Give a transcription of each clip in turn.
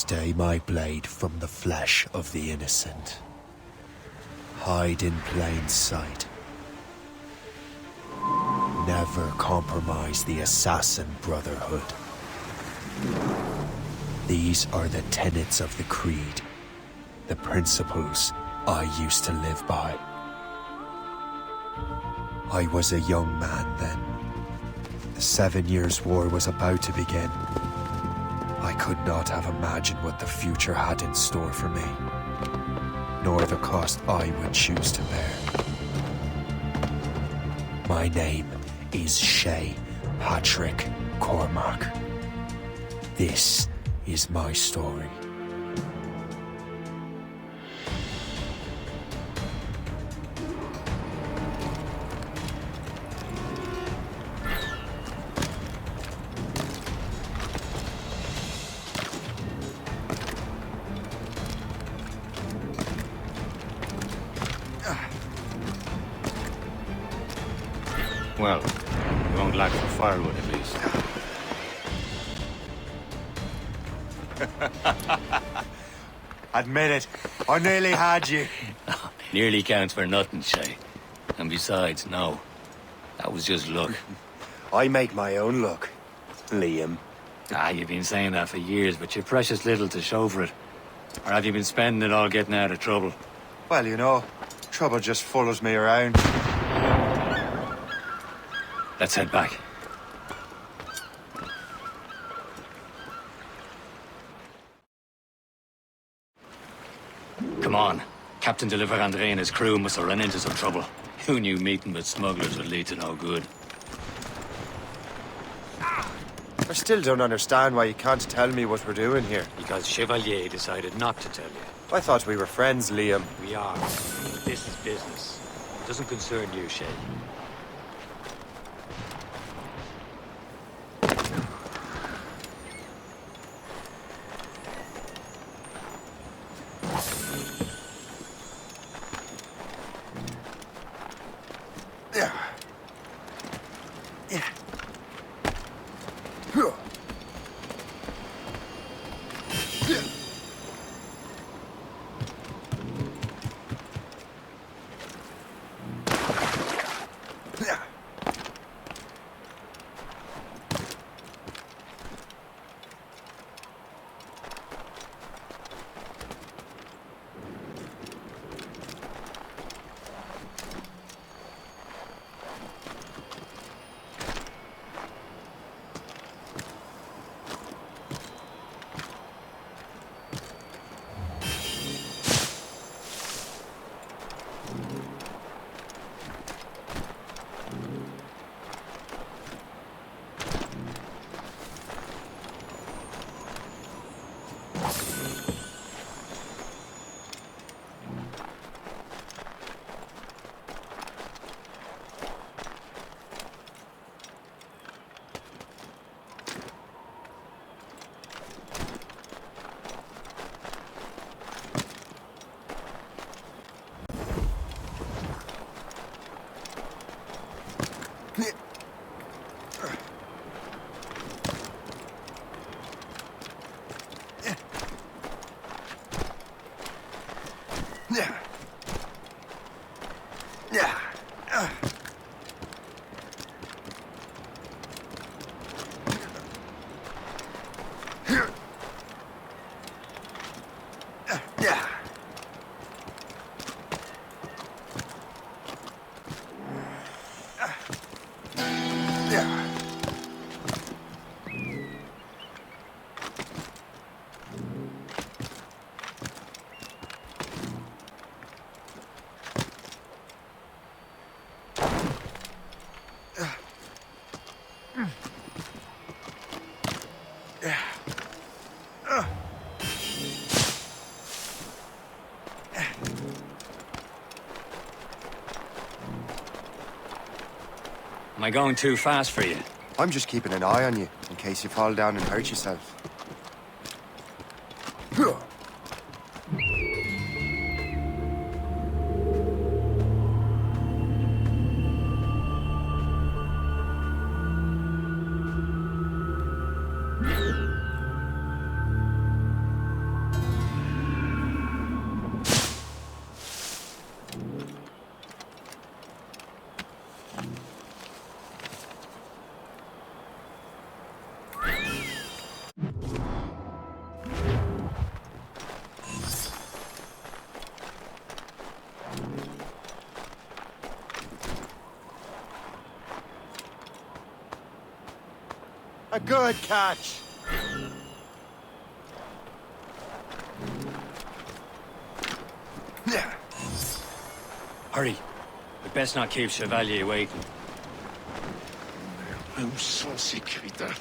Stay my blade from the flesh of the innocent. Hide in plain sight. Never compromise the Assassin Brotherhood. These are the tenets of the Creed, the principles I used to live by. I was a young man then. The 7 Years' War was about to begin. I could not have imagined what the future had in store for me, nor the cost I would choose to bear. My name is Shay Patrick Cormac. This is my story. Well, we won't lack for firewood at least. Admit it, I nearly had you. Nearly counts for nothing, Shay. And besides, no. That was just luck. I make my own luck, Liam. You've been saying that for years, but you've precious little to show for it. Or have you been spending it all getting out of trouble? Well, you know, trouble just follows me around. Let's head back. Come on. Captain de Andre and his crew must have run into some trouble. Who knew meeting with smugglers would lead to no good? I still don't understand why you can't tell me what we're doing here. Because Chevalier decided not to tell you. I thought we were friends, Liam. We are. But this is business. It doesn't concern you, Shay. Am I going too fast for you? I'm just keeping an eye on you, in case you fall down and hurt yourself. A good catch. Hurry. We best not keep Chevalier waiting. Où sont ces crétins?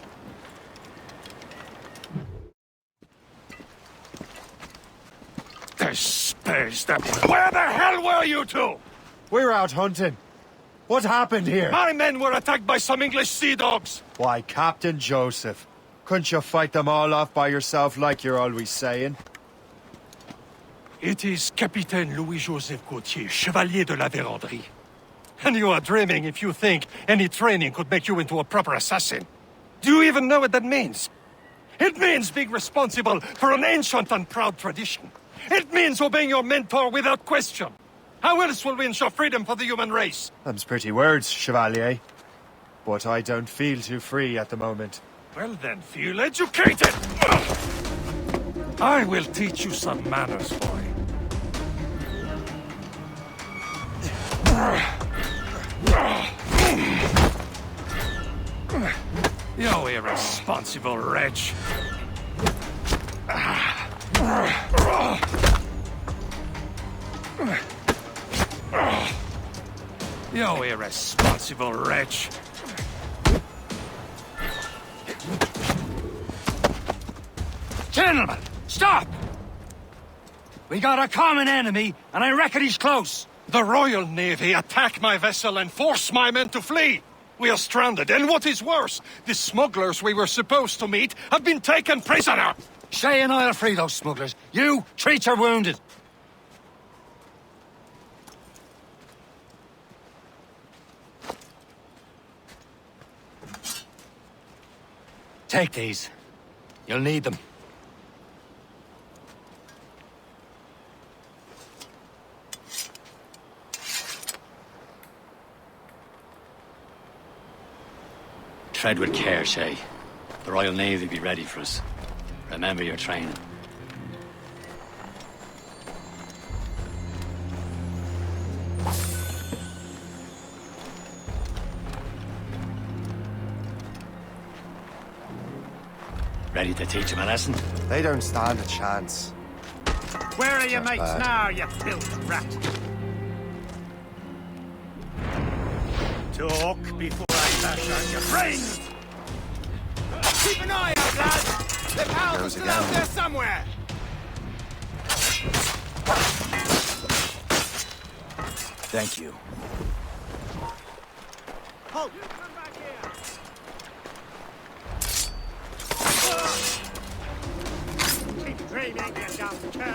Where the hell were you two? We're out hunting. What happened here? My men were attacked by some English sea dogs. Why, Captain Joseph. Couldn't you fight them all off by yourself like you're always saying? It is Capitaine Louis-Joseph Gauthier, Chevalier de la Vérendrye. And you are dreaming if you think any training could make you into a proper assassin. Do you even know what that means? It means being responsible for an ancient and proud tradition. It means obeying your mentor without question. How else will we ensure freedom for the human race? Them's pretty words, Chevalier. But I don't feel too free at the moment. Well then, feel educated! I will teach you some manners, boy. You irresponsible wretch. You irresponsible wretch. Gentlemen, stop! We got a common enemy, and I reckon he's close. The Royal Navy attack my vessel and force my men to flee. We are stranded, and what is worse, the smugglers we were supposed to meet have been taken prisoner. Shay and I'll free those smugglers. You, treat your wounded. Take these. You'll need them. Tread with care, Shay. The Royal Navy will be ready for us. Remember your training. Ready to teach him a lesson? They don't stand a chance. Where are your Not mates bad. now, you filthy rat? Talk before I bash out your brains! Keep an eye out, lads! The pals are Goes still again. out there somewhere! Thank you. Halt! Come back here! Keep dreaming, you dumb cur!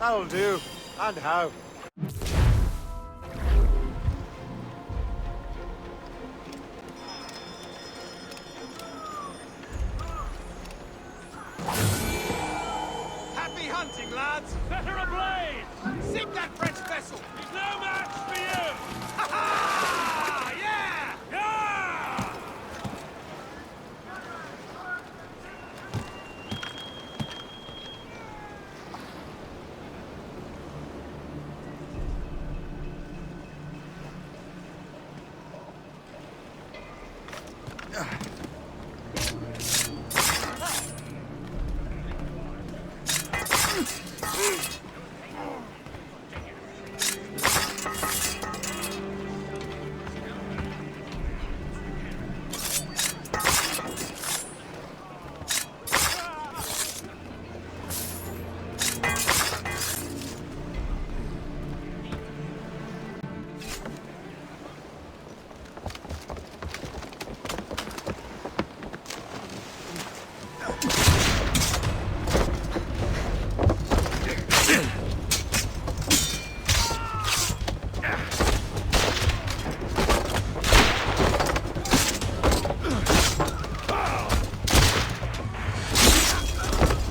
That'll do. And how? Happy hunting, lads! Better ablaze! Sink that French vessel! He's no match for you! Ha ha! Yeah! Yeah!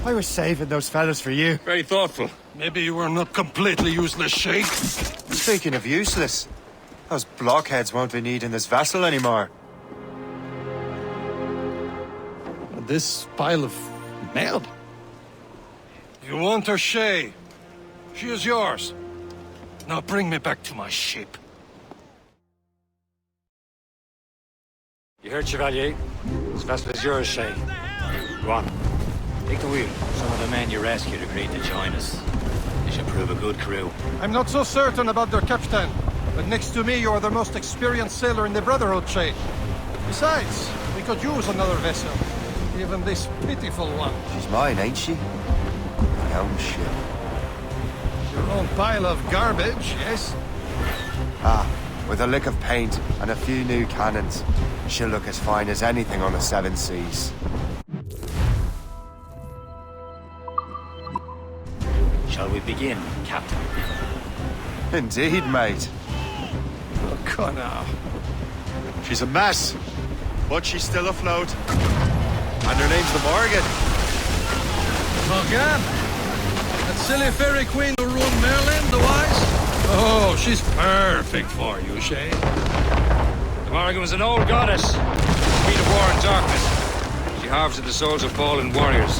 I was saving those fellas for you. Very thoughtful. Maybe you were not completely useless, Shay. Speaking of useless, those blockheads won't be needing this vessel anymore. This pile of merde? You want her, Shay? She is yours. Now bring me back to my ship. You heard, Chevalier? This vessel is yours, Shay. Go on. Take the wheel. Some of the men you rescued agreed to join us. They should prove a good crew. I'm not so certain about their captain, but next to me you are the most experienced sailor in the Brotherhood, Shay. Besides, we could use another vessel. Even this pitiful one. She's mine, ain't she? My own ship. Your own pile of garbage, yes? Ah, with a lick of paint and a few new cannons, she'll look as fine as anything on the Seven Seas. Shall we begin, Captain? Indeed, mate. Oh, Connor. She's a mess, but she's still afloat. And her name's the Morgan. Morgan? That silly fairy queen who ruled Merlin, the wise? Oh, she's perfect for you, Shay. The Morgan was an old goddess, queen of war and darkness. She harvested the souls of fallen warriors.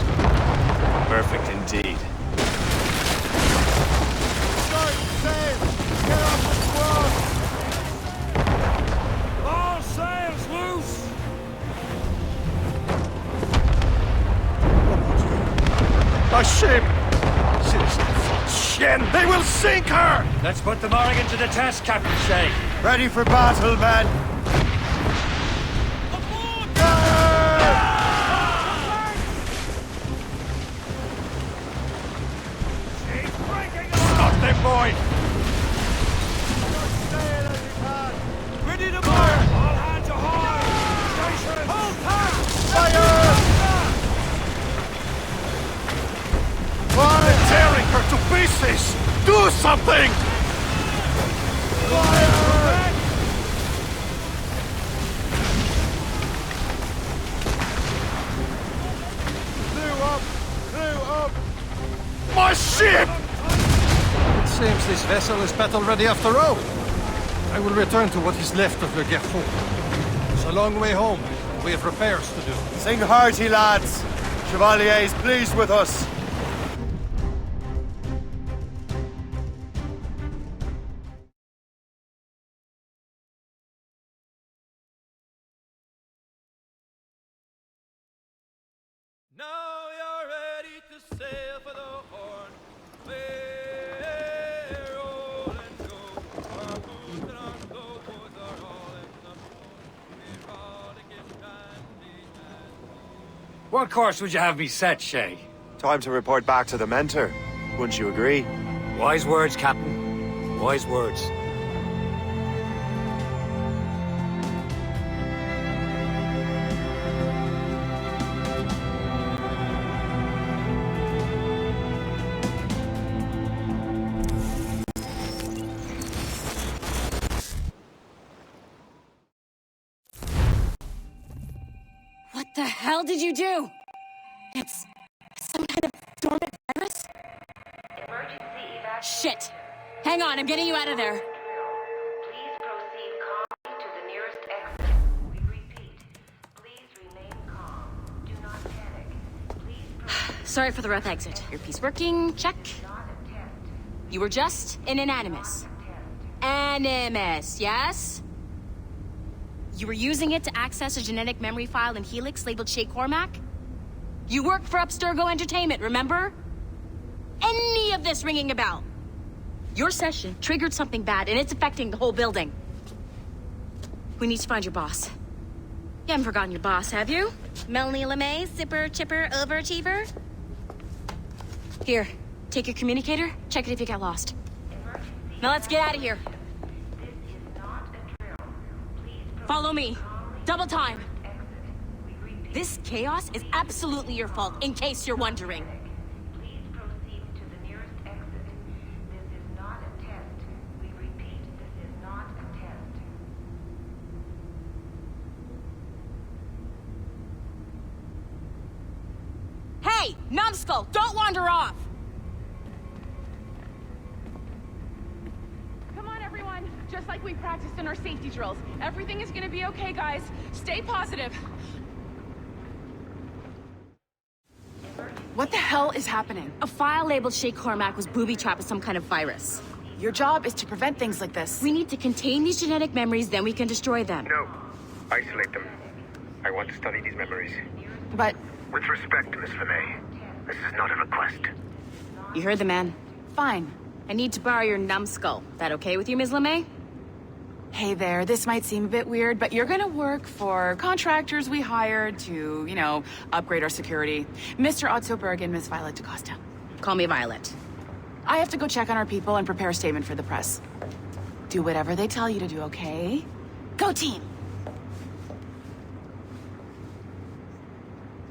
Perfect indeed. All sails loose! My ship! Shit! They will sink her! Let's put the Morrigan to the test, Captain Shay. Ready for battle, men! Stop them, boy! Ready to fire! All hands ahoy! Station! Hold tight! Fire! Why tearing her to pieces? Do something! Fire! Crew up! My ship! It seems this vessel is battle ready after all. I will return to what is left of Le Guerfort. It's a long way home. We have repairs to do. Sing hearty, lads! Chevalier is pleased with us. Now you're ready to sail for the Horn. We're rolling go. Our boots and our clothes are all in the moon. We're all to get handy and What course would you have me set, Shay? Time to report back to the mentor. Wouldn't you agree? Wise words, Captain. Wise words. What the hell did you do? It's some kind of dormant virus? Shit! Hang on, I'm getting you out of there. Please proceed calmly to the nearest exit. We repeat, please remain calm. Do not panic. Please proceed. Sorry for the rough exit. Earpiece working, check. Not attempt. You were just in an animus. Animus, yes? You were using it to access a genetic memory file in Helix labeled Shay Cormac? You worked for Abstergo Entertainment, remember? Any of this ringing a bell? Your session triggered something bad, and it's affecting the whole building. We need to find your boss. You haven't forgotten your boss, have you? Melanie LeMay, zipper, chipper, overachiever? Here, take your communicator, check it if you got lost. Now let's get out of here. This is not a drill. Please Follow me. Double time. exit. We repeat, This chaos is absolutely your fault, in case you're wondering. please proceed to the nearest exit. This is not a test. We repeat, this is not a test. Hey, numbskull, don't wander off! Come on, everyone. Just like we practiced in our safety drills. Everything is gonna be okay, guys. Stay positive. What the hell is happening? A file labeled Shay Cormac was booby-trapped with some kind of virus. Your job is to prevent things like this. We need to contain these genetic memories, then we can destroy them. No. Isolate them. I want to study these memories. But With respect, Miss LeMay, this is not a request. You heard the man. fine. I need to borrow your numbskull. That okay with you, Ms. LeMay? Hey there, this might seem a bit weird, but you're gonna work for contractors we hired to, upgrade our security. Mr. Otto Berg and Miss Violet DaCosta. Call me Violet. I have to go check on our people and prepare a statement for the press. Do whatever they tell you to do, okay? Go team!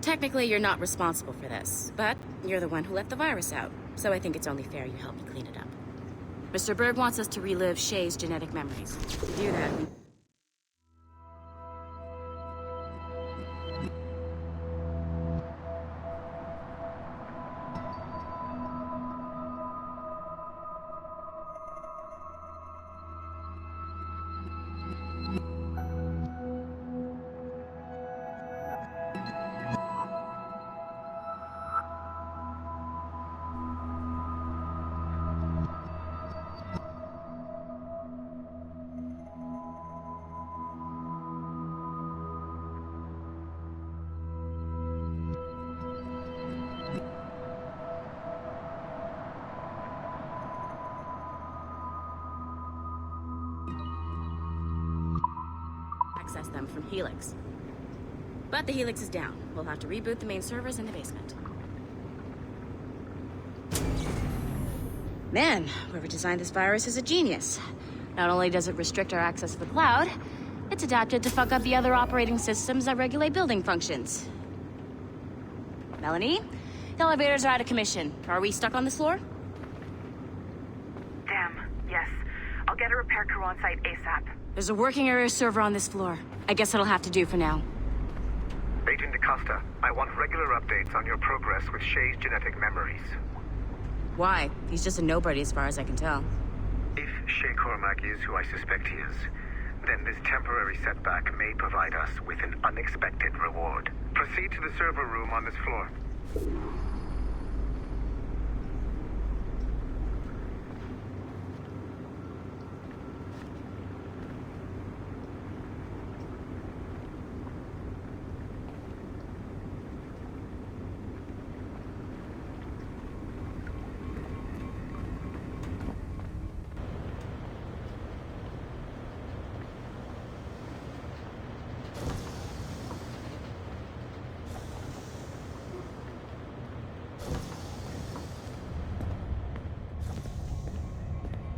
Technically, you're not responsible for this, but you're the one who let the virus out, so I think it's only fair you help me clean it up. Mr. Berg wants us to relive Shay's genetic memories. To do that, we... access them from Helix. But the Helix is down. We'll have to reboot the main servers in the basement. Man, whoever designed this virus is a genius. Not only does it restrict our access to the cloud, it's adapted to fuck up the other operating systems that regulate building functions. Melanie, the elevators are out of commission. Are we stuck on this floor? Damn, yes. I'll get a repair crew on site ASAP. There's a working area server on this floor. I guess that'll have to do for now. Agent DaCosta, I want regular updates on your progress with Shay's genetic memories. Why? He's just a nobody as far as I can tell. If Shay Cormac is who I suspect he is, then this temporary setback may provide us with an unexpected reward. Proceed to the server room on this floor.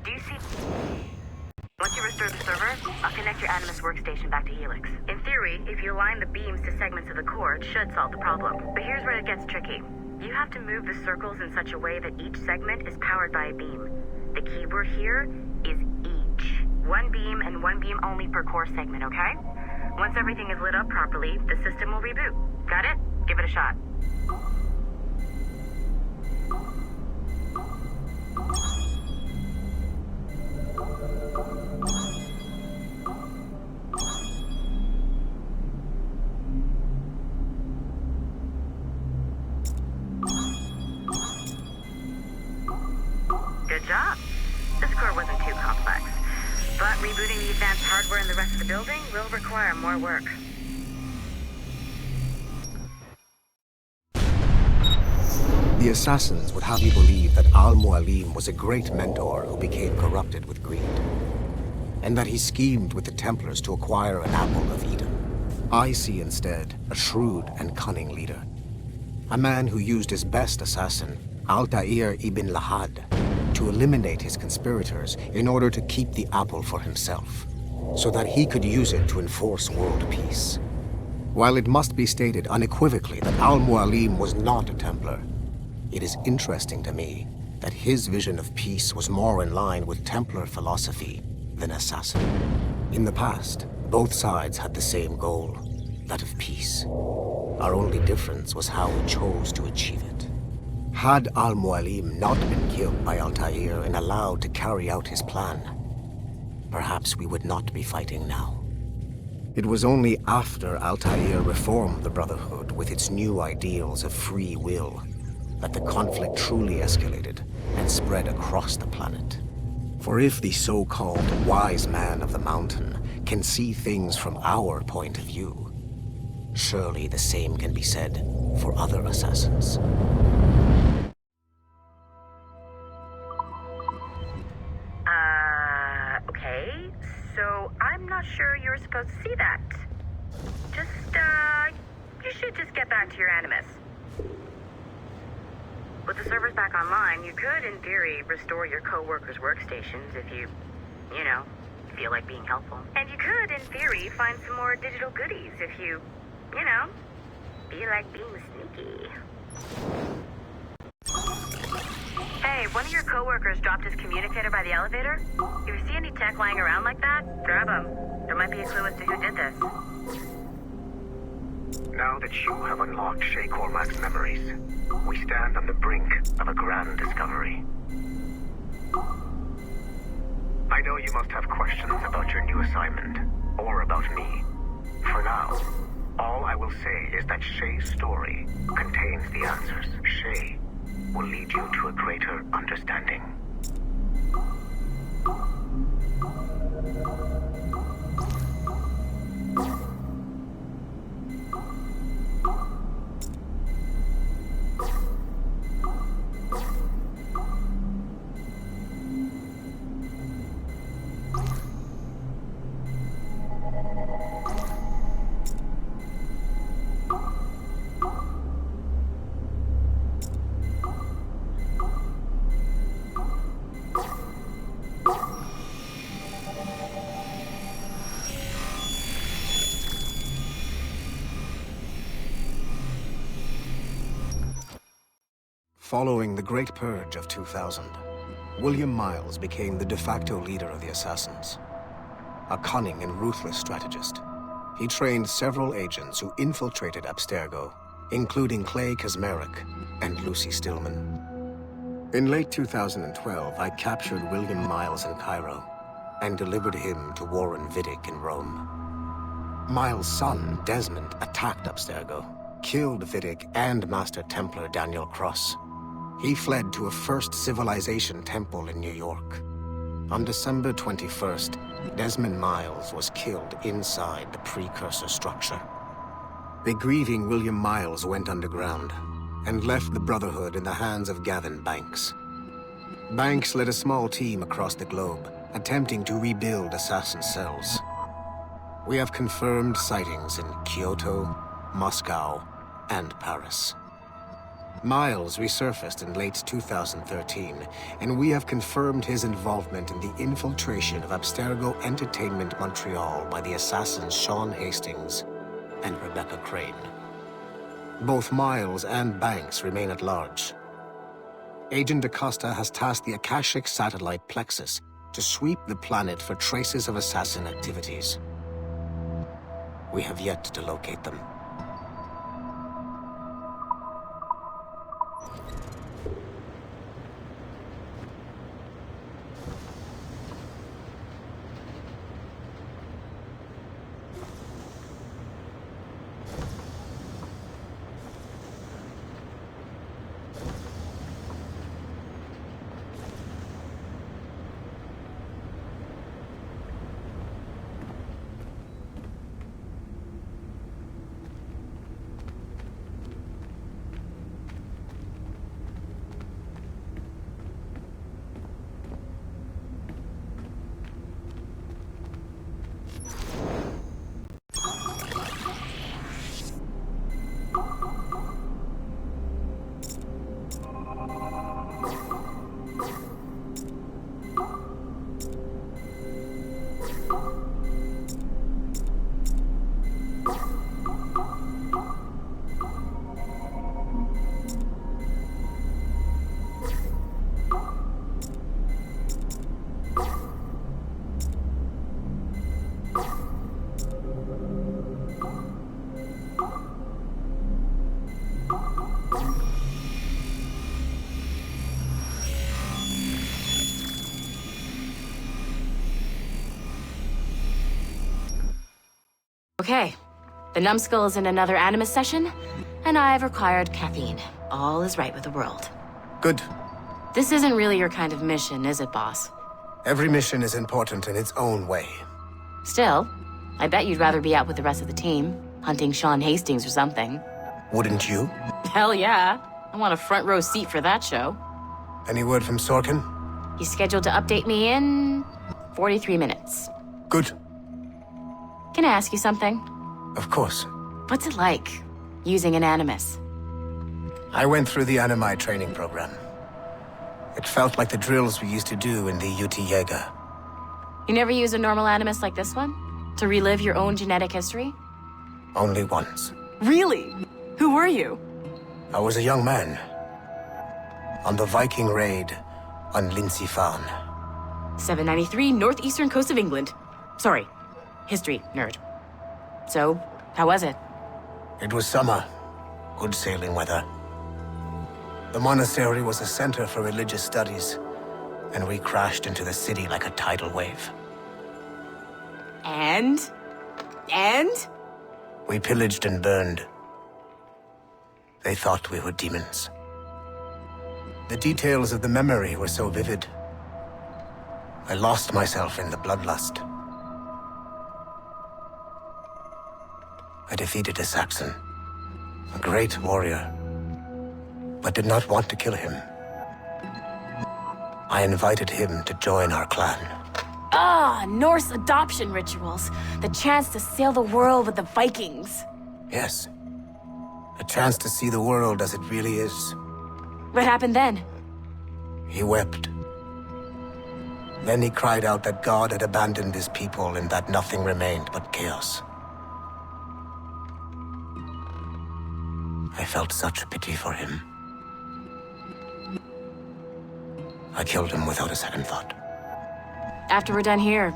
Do you see? Once you restore the server, I'll connect your Animus workstation back to Helix. In theory, if you align the beams to segments of the core, it should solve the problem. But here's where it gets tricky. You have to move the circles in such a way that each segment is powered by a beam. The keyword here is each. One beam and one beam only per core segment, okay? Once everything is lit up properly, the system will reboot. Got it? Give it a shot. Good job. This core wasn't too complex. But rebooting the advanced hardware in the rest of the building will require more work. The assassins would have you believe that Al-Mualim was a great mentor who became corrupted with greed, and that he schemed with the Templars to acquire an apple of Eden. I see instead a shrewd and cunning leader, a man who used his best assassin, Altair ibn Lahad, to eliminate his conspirators in order to keep the apple for himself, so that he could use it to enforce world peace. While it must be stated unequivocally that Al-Mualim was not a Templar, it is interesting to me that his vision of peace was more in line with Templar philosophy than assassin. In the past, both sides had the same goal, that of peace. Our only difference was how we chose to achieve it. Had Al-Mualim not been killed by Altair and allowed to carry out his plan, perhaps we would not be fighting now. It was only after Altair reformed the Brotherhood with its new ideals of free will that the conflict truly escalated and spread across the planet. For if the so-called wise man of the mountain can see things from our point of view, surely the same can be said for other assassins. Okay. So I'm not sure you're supposed to see that. You should just get back to your Animus. With the servers back online, you could, in theory, restore your co-workers' workstations if you feel like being helpful. And you could, in theory, find some more digital goodies if you feel like being sneaky. Hey, one of your co-workers dropped his communicator by the elevator. If you see any tech lying around like that, grab them. There might be a clue as to who did this. Now that you have unlocked Shay Cormac's memories, we stand on the brink of a grand discovery. I know you must have questions about your new assignment, or about me. For now, all I will say is that Shay's story contains the answers. Shay will lead you to a greater understanding. Following the Great Purge of 2000, William Miles became the de facto leader of the Assassins. A cunning and ruthless strategist, he trained several agents who infiltrated Abstergo, including Clay Kazmarek and Lucy Stillman. In late 2012, I captured William Miles in Cairo and delivered him to Warren Vidic in Rome. Miles' son, Desmond, attacked Abstergo, killed Vidic and Master Templar Daniel Cross. He fled to a First Civilization temple in New York. On December 21st, Desmond Miles was killed inside the precursor structure. The grieving William Miles went underground and left the Brotherhood in the hands of Gavin Banks. Banks led a small team across the globe, attempting to rebuild assassin cells. We have confirmed sightings in Kyoto, Moscow, and Paris. Miles resurfaced in late 2013, and we have confirmed his involvement in the infiltration of Abstergo Entertainment Montreal by the assassins Sean Hastings and Rebecca Crane. Both Miles and Banks remain at large. Agent Acosta has tasked the Akashic satellite Plexus to sweep the planet for traces of assassin activities. We have yet to locate them. Okay, the numbskull is in another Animus session, and I've required caffeine. all is right with the world. Good. This isn't really your kind of mission, is it, boss? Every mission is important in its own way. Still, I bet you'd rather be out with the rest of the team, hunting Sean Hastings or something. Wouldn't you? Hell yeah. I want a front row seat for that show. Any word from Sorkin? He's scheduled to update me in 43 minutes. Good. Can I ask you something? Of course. What's it like, using an Animus? I went through the Animi training program. It felt like the drills we used to do in the UT Jaeger. You never use a normal Animus like this one? To relive your own genetic history? Only once. Really? Who were you? I was a young man. On the Viking raid on Lindsey Farn. 793, northeastern coast of England. Sorry, history nerd. So, how was it? It was summer. Good sailing weather. The monastery was a center for religious studies, and we crashed into the city like a tidal wave. And? We pillaged and burned. They thought we were demons. The details of the memory were so vivid. I lost myself in the bloodlust. I defeated a Saxon, a great warrior, but did not want to kill him. I invited him to join our clan. Ah, Norse adoption rituals. The chance to sail the world with the Vikings. Yes. A chance to see the world as it really is. What happened then? He wept. Then he cried out that God had abandoned his people and that nothing remained but chaos. I felt such pity for him. I killed him without a second thought. After we're done here,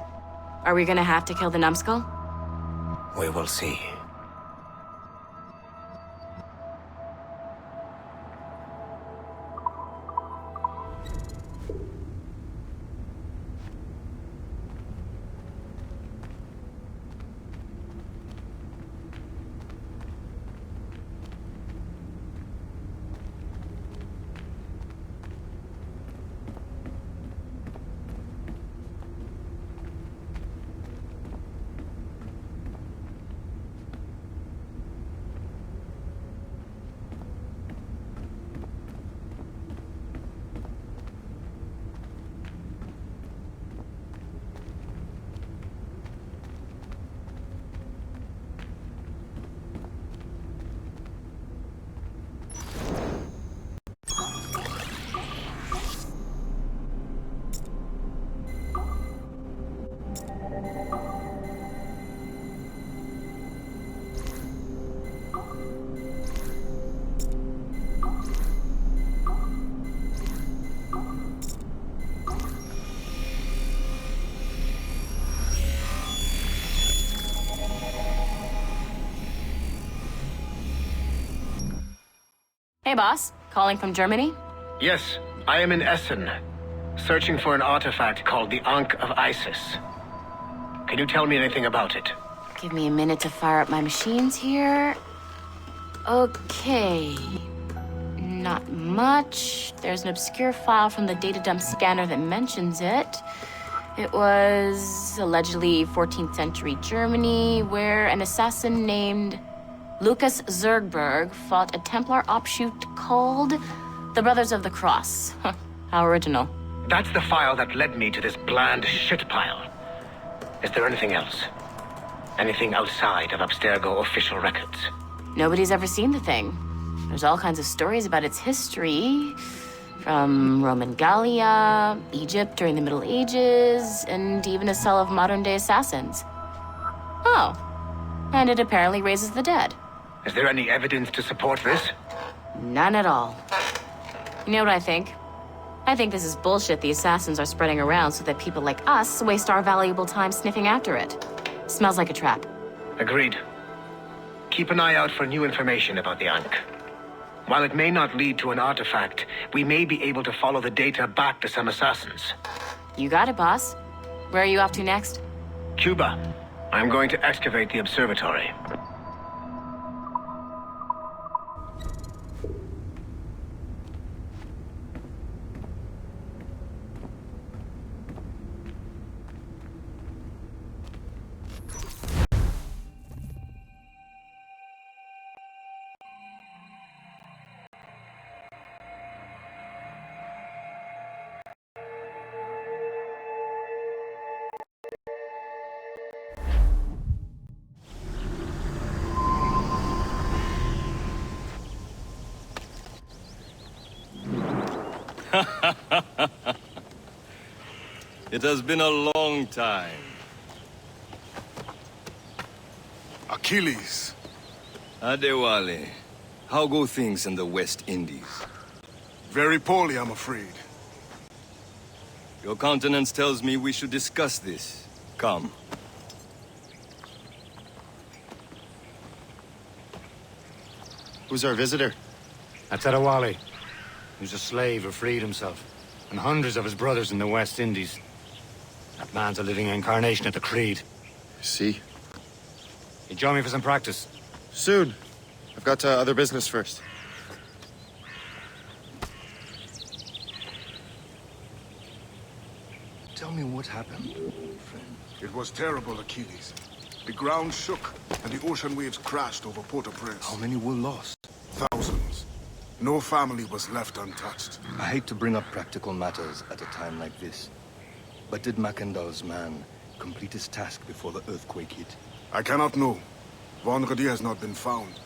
are we gonna have to kill the numbskull? We will see. Hey, boss. Calling from Germany? Yes, I am in Essen, searching for an artifact called the Ankh of Isis. Can you tell me anything about it? Give me a minute to fire up my machines here. Okay. Not much. There's an obscure file from the data dump scanner that mentions it. It was allegedly 14th century Germany, where an assassin named Lucas Zergberg fought a Templar offshoot called the Brothers of the Cross. Huh, how original. That's the file that led me to this bland shit pile. Is there anything else? Anything outside of Abstergo official records? Nobody's ever seen the thing. There's all kinds of stories about its history, from Roman Gallia, Egypt during the Middle Ages, and even a cell of modern-day assassins. Oh, and it apparently raises the dead. Is there any evidence to support this? None at all. You know what I think? I think this is bullshit the assassins are spreading around so that people like us waste our valuable time sniffing after it. Smells like a trap. Agreed. Keep an eye out for new information about the Ankh. While it may not lead to an artifact, we may be able to follow the data back to some assassins. You got it, boss. Where are you off to next? Cuba. I'm going to excavate the observatory. It has been a long time. Achilles. Adewale, how go things in the West Indies? Very poorly, I'm afraid. Your countenance tells me we should discuss this. Come. Who's our visitor? That's Adewale. He's a slave who freed himself, and hundreds of his brothers in the West Indies. That man's a living incarnation of the Creed. See? You join me for some practice? Soon. I've got other business first. Tell me what happened, friend. It was terrible, Achilles. The ground shook, and the ocean waves crashed over Port-au-Prince. How many were lost? Thousands. No family was left untouched. I hate to bring up practical matters at a time like this. But did Macandal's man complete his task before the earthquake hit? I cannot know. Vonredi has not been found.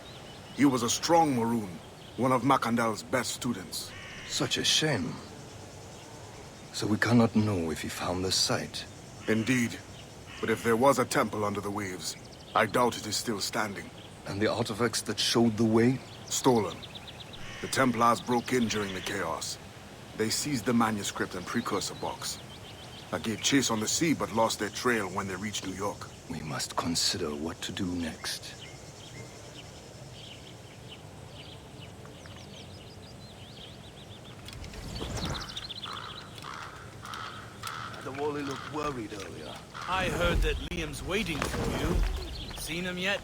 He was a strong Maroon, one of Macandal's best students. Such a shame. So we cannot know if he found the site. Indeed. But if there was a temple under the waves, I doubt it is still standing. And the artifacts that showed the way? Stolen. The Templars broke in during the chaos. They seized the manuscript and precursor box. I gave chase on the sea, but lost their trail when they reached New York. We must consider what to do next. Adewale looked worried earlier. I heard that Liam's waiting for you. Seen him yet?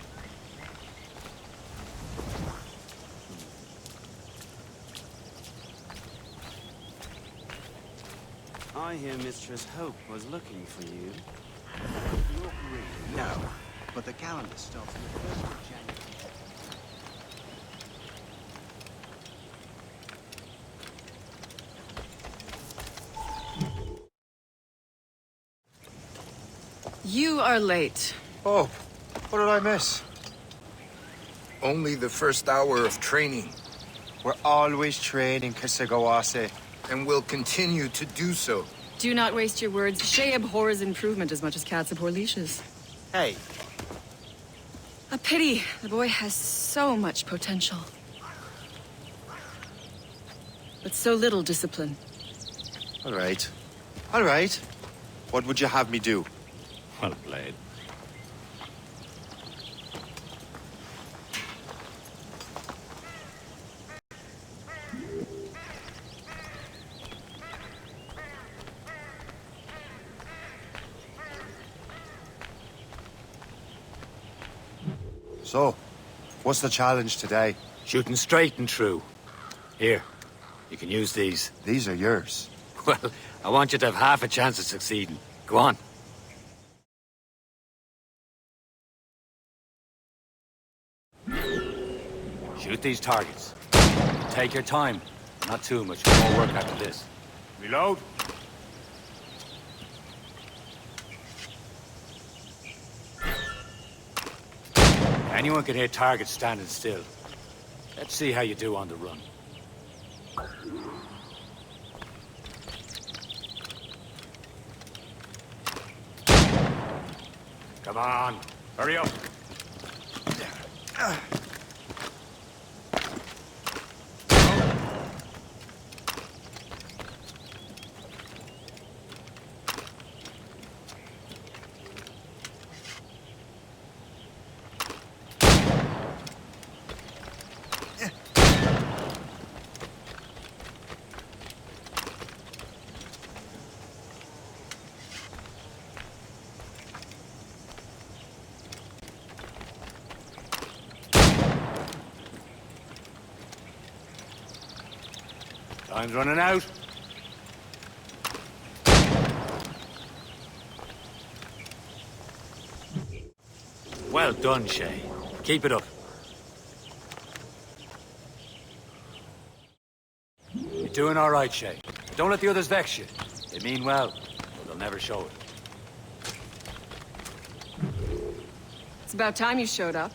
I hear Mistress Hope was looking for you. You're green. No, but the calendar starts on the 1st of January. You are late. Oh, what did I miss? Only the first hour of training. We're always training, Kisagawase. And will continue to do so. Do not waste your words. Shay abhors improvement as much as cats abhor leashes. Hey. A pity. The boy has so much potential. But so little discipline. All right. All right. What would you have me do? Well played. So, what's the challenge today? Shooting straight and true. Here, you can use these. These are yours. Well, I want you to have half a chance of succeeding. Go on. Shoot these targets. Take your time. Not too much more work after this. Reload. Anyone can hit targets standing still. Let's see how you do on the run. Come on, hurry up. Time's running out. Well done, Shay. Keep it up. You're doing all right, Shay. Don't let the others vex you. They mean well, but they'll never show it. It's about time you showed up.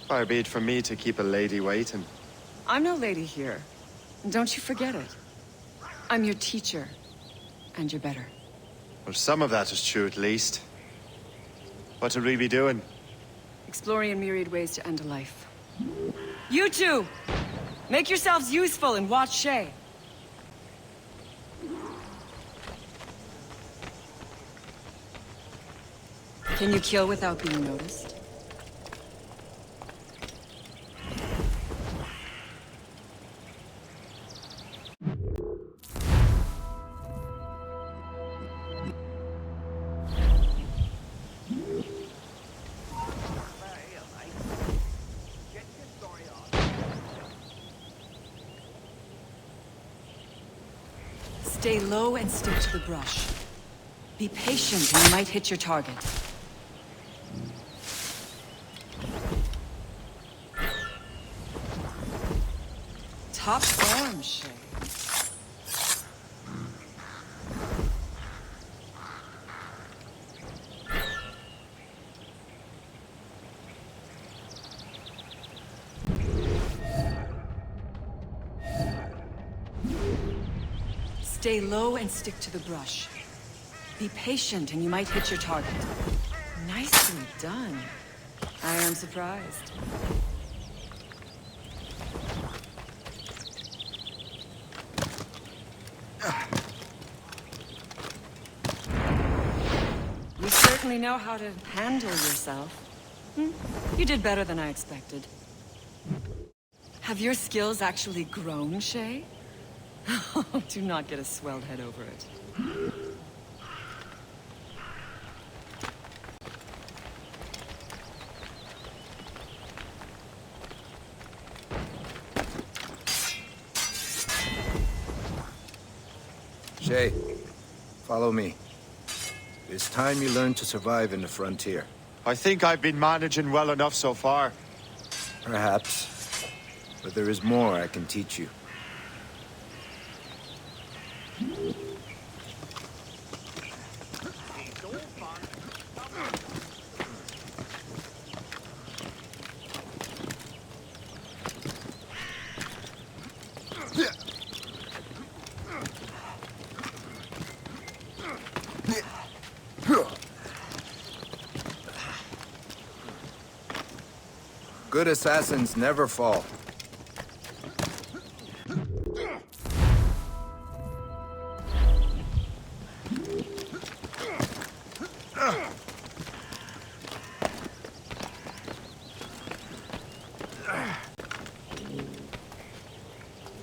Far be it from me to keep a lady waiting. I'm no lady here. And don't you forget it. I'm your teacher. And you're better. Well, some of that is true, at least. What would we be doing? Exploring a myriad ways to end a life. You two! Make yourselves useful and watch Shay. Can you kill without being noticed? Stay low and stick to the brush. Be patient and you might hit your target. Top form, Shay. Stay low and stick to the brush. Be patient and you might hit your target. Nicely done. I am surprised. You certainly know how to handle yourself. You did better than I expected. Have your skills actually grown, Shay? Do not get a swelled head over it. Shay, follow me. It's time you learn to survive in the frontier. I think I've been managing well enough so far. Perhaps. But there is more I can teach you. Good assassins never fall.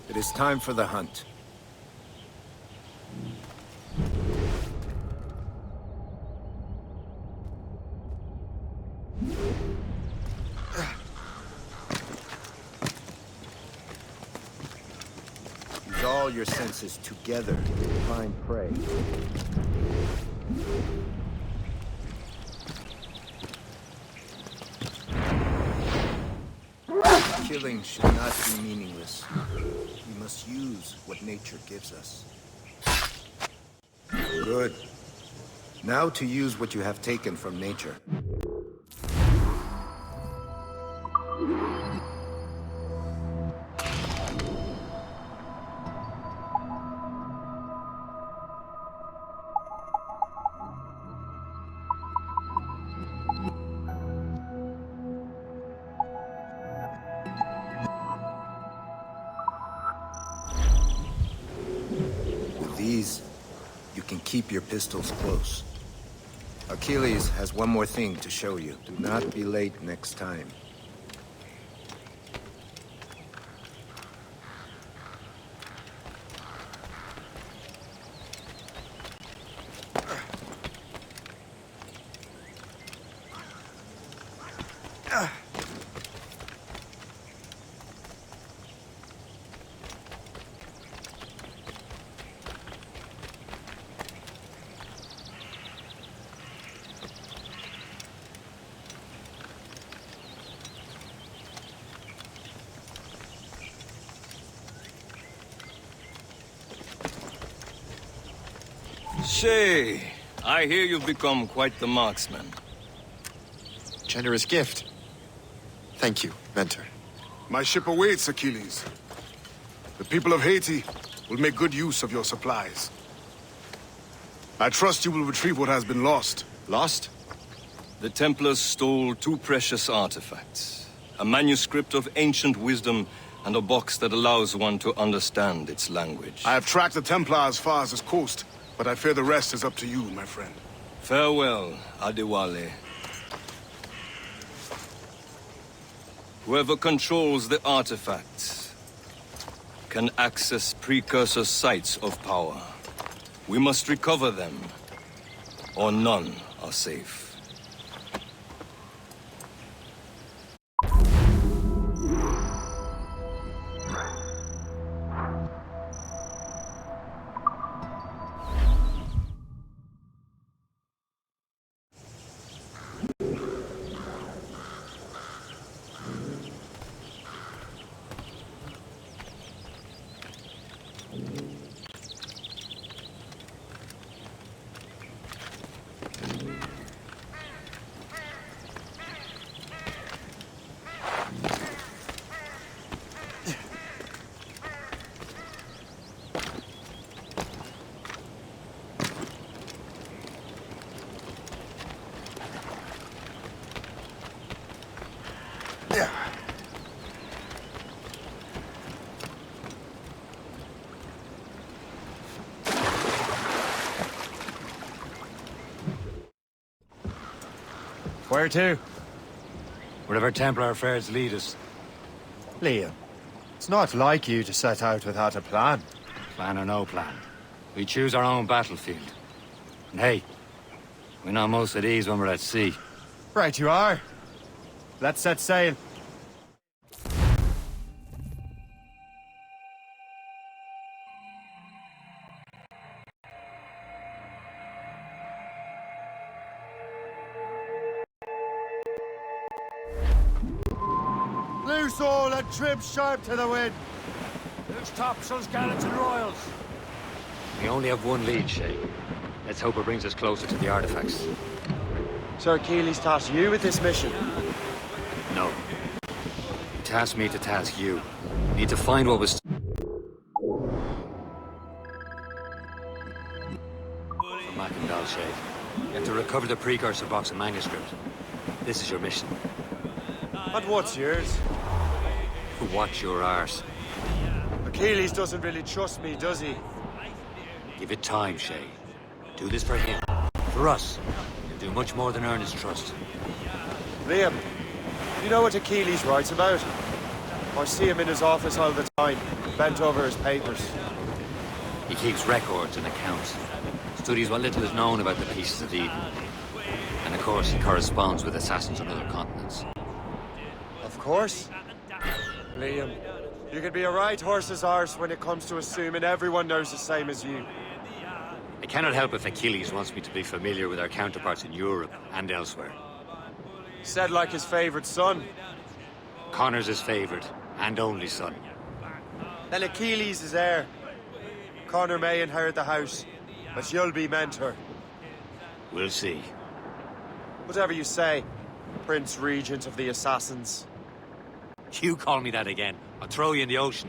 It is time for the hunt. Use all your senses together to find prey. Killing should not be meaningless. We must use what nature gives us. Good. Now to use what you have taken from nature. These, you can keep your pistols close. Achilles has one more thing to show you. Do not be late next time. Shay, I hear you've become quite the marksman. Generous gift. Thank you, Mentor. My ship awaits, Achilles. The people of Haiti will make good use of your supplies. I trust you will retrieve what has been lost. Lost? The Templars stole 2 precious artifacts. A manuscript of ancient wisdom and a box that allows one to understand its language. I have tracked the Templar as far as this coast, but I fear the rest is up to you, my friend. Farewell, Adewale. Whoever controls the artifacts can access precursor sites of power. We must recover them, or none are safe. Where to? Wherever Templar affairs lead us. Liam, it's not like you to set out without a plan. Plan or no plan. We choose our own battlefield. And hey, we know most of these when we're at sea. Right you are. Let's set sail. Loose all and trim sharp to the wind. Loose topsails, gallants and royals. We only have one lead, Shay. Let's hope it brings us closer to the artifacts. Sir Keeley's tasked you with this mission. No. He tasked me to task you. We need to find what was... From Mackendal, Shay. You have to recover the precursor box and manuscript. This is your mission. And what's yours? Watch your arse. Achilles doesn't really trust me, does he? Give it time, Shay. Do this for him. For us. You'll do much more than earn his trust. Liam, you know what Achilles writes about? I see him in his office all the time, bent over his papers. He keeps records and accounts. Studies what little is known about the Pieces of Eden. And of course, he corresponds with assassins on other continents. Of course. Liam, you can be a right horse's arse when it comes to assuming everyone knows the same as you. I cannot help if Achilles wants me to be familiar with our counterparts in Europe and elsewhere. Said like his favorite son. Connor's his favorite and only son. Then Achilles is heir. Connor may inherit the house, but you'll be mentor. We'll see. Whatever you say, Prince Regent of the Assassins. You call me that again, I'll throw you in the ocean.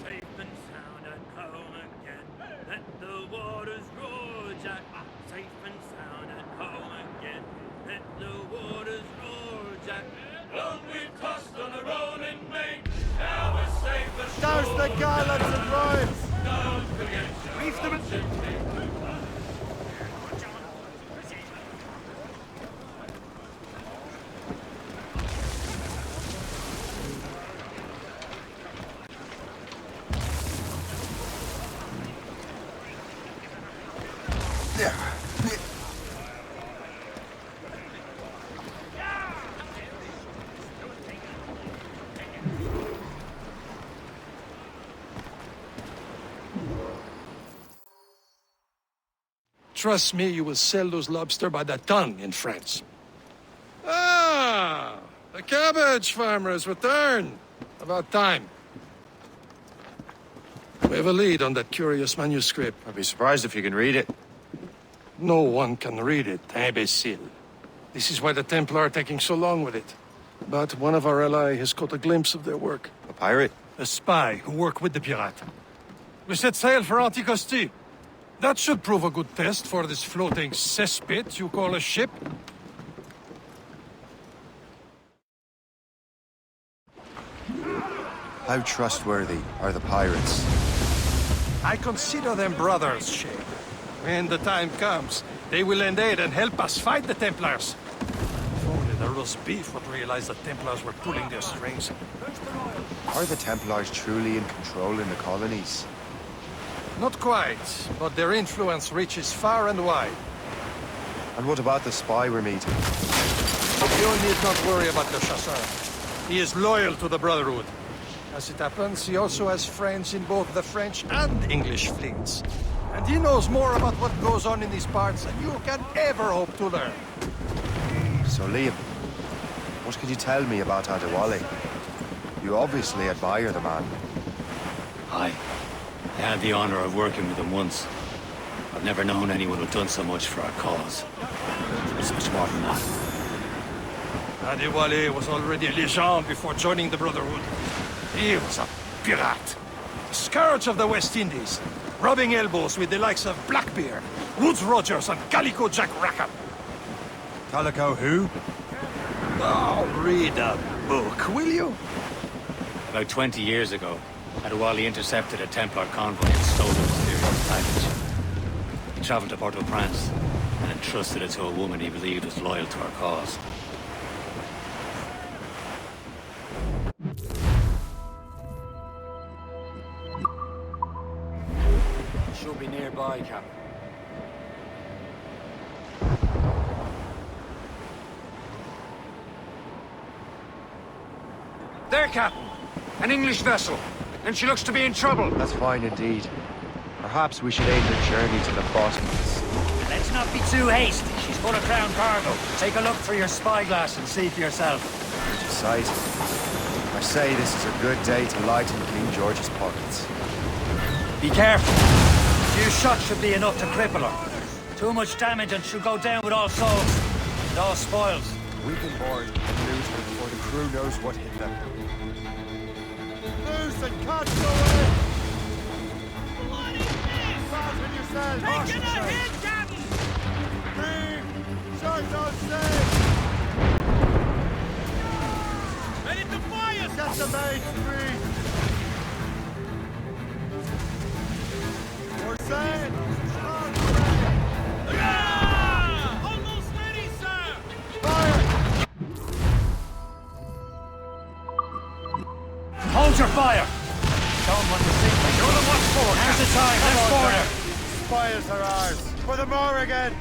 Safe and sound at home again. Let the waters roar, Jack. Safe and sound at home again. Let the waters roar, Jack. Long we've tossed on the rolling main. Now we're safe ashore. Douse the gallants and royals! Don't forget your Reef them in... Trust me, you will sell those lobster by the ton in France. The cabbage farmers return. About time. We have a lead on that curious manuscript. I'd be surprised if you can read it. No one can read it, imbecile. This is why the Templar are taking so long with it. But one of our ally has caught a glimpse of their work. A pirate? A spy who worked with the pirate. We set sail for Anticosti. That should prove a good test for this floating cesspit you call a ship. How trustworthy are the pirates? I consider them brothers, Shay. When the time comes, they will lend aid and help us fight the Templars. If only the roast beef would realize the Templars were pulling their strings. Are the Templars truly in control in the colonies? Not quite, but their influence reaches far and wide. And what about the spy we're meeting? You need not worry about the Chasseur. He is loyal to the Brotherhood. As it happens, he also has friends in both the French and English fleets. And he knows more about what goes on in these parts than you can ever hope to learn. So, Liam, what can you tell me about Adewale? You obviously admire the man. Aye. I had the honor of working with him once. I've never known anyone who'd done so much for our cause. It's much more than that. Adewale was already a legend before joining the Brotherhood. He was a pirate. The scourge of the West Indies. Rubbing elbows with the likes of Blackbeard, Woodes Rogers, and Calico Jack Rackham. Calico who? Oh, read a book, will you? About 20 years ago, Adewale intercepted a Templar convoy and stole the mysterious package. He traveled to Port-au-Prince and entrusted it to a woman he believed was loyal to our cause. She'll be nearby, Captain. There, Captain. An English vessel. And she looks to be in trouble. That's fine indeed. Perhaps we should aid her journey to the Bosphorus. Let's not be too hasty. She's full of crown cargo. Take a look through your spyglass and see for yourself. Sight. I say this is a good day to lighten King George's pockets. Be careful. A few shots should be enough to cripple her. Too much damage and she'll go down with all souls. And all spoils. We can board and loot her before the crew knows what hit them. Loose and cut away! Fasten yourselves! Taking a hit, Captain! Green! Short on safe! Ready to fire! Get the mates, Green! We're set! Strong ready! Almost ready, sir! Fire! Hold your fire! Don't want to sink me. Show them what for. Now's the time. Let's board her. Spoils are ours. For the Morrigan!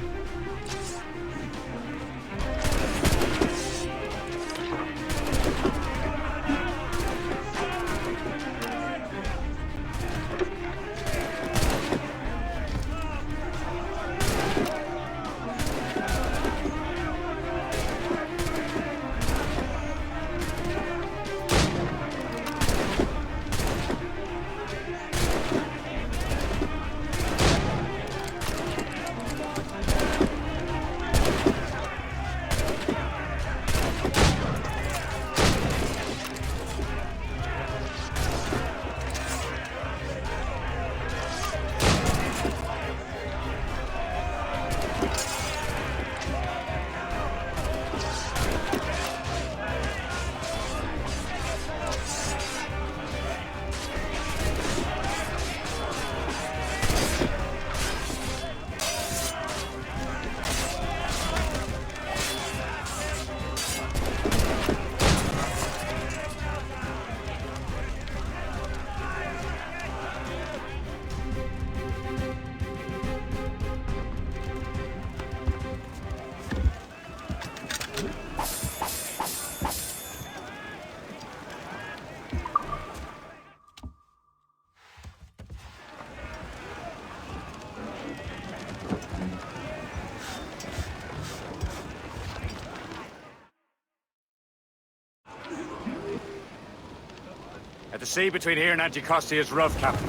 sea between here and Anticosti is rough, Captain.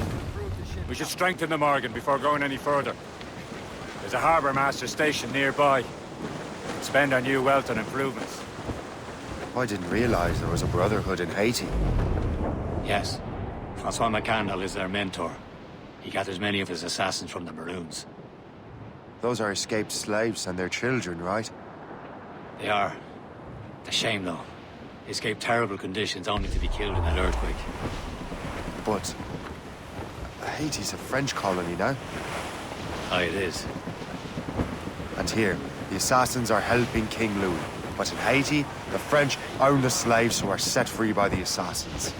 We should strengthen the Morgan before going any further. There's a harbour master station nearby. Spend our new wealth on improvements. I didn't realize there was a brotherhood in Haiti. Yes. Francois McCandle is their mentor. He gathers many of his assassins from the Maroons. Those are escaped slaves and their children, right? They are. It's a shame, though. They escaped terrible conditions only to be killed in that earthquake. But Haiti's a French colony now. Aye, it is. And here, the assassins are helping King Louis. But in Haiti, the French own the slaves who are set free by the assassins.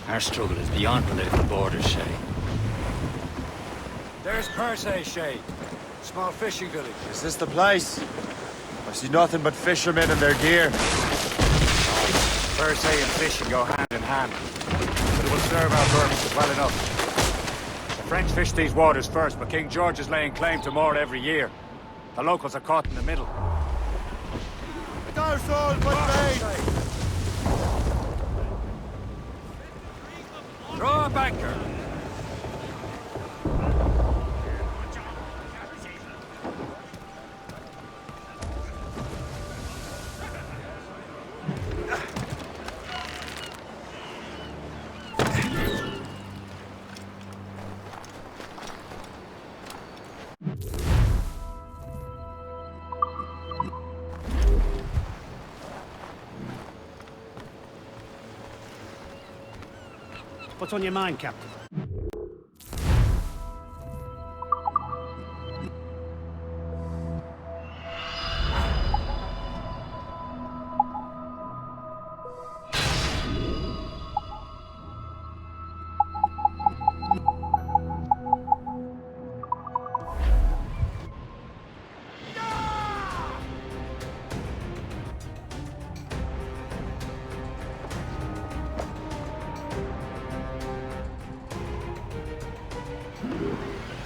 Our struggle is beyond political borders, Shay. There's Percé, Shay. Small fishing village. Is this the place? I see nothing but fishermen and their gear. Percé and fishing go hand in hand. But it will serve our purposes well enough. The French fish these waters first, but King George is laying claim to more every year. The locals are caught in the middle. Go, Saul, but Throw a banker! What's on your mind, Captain?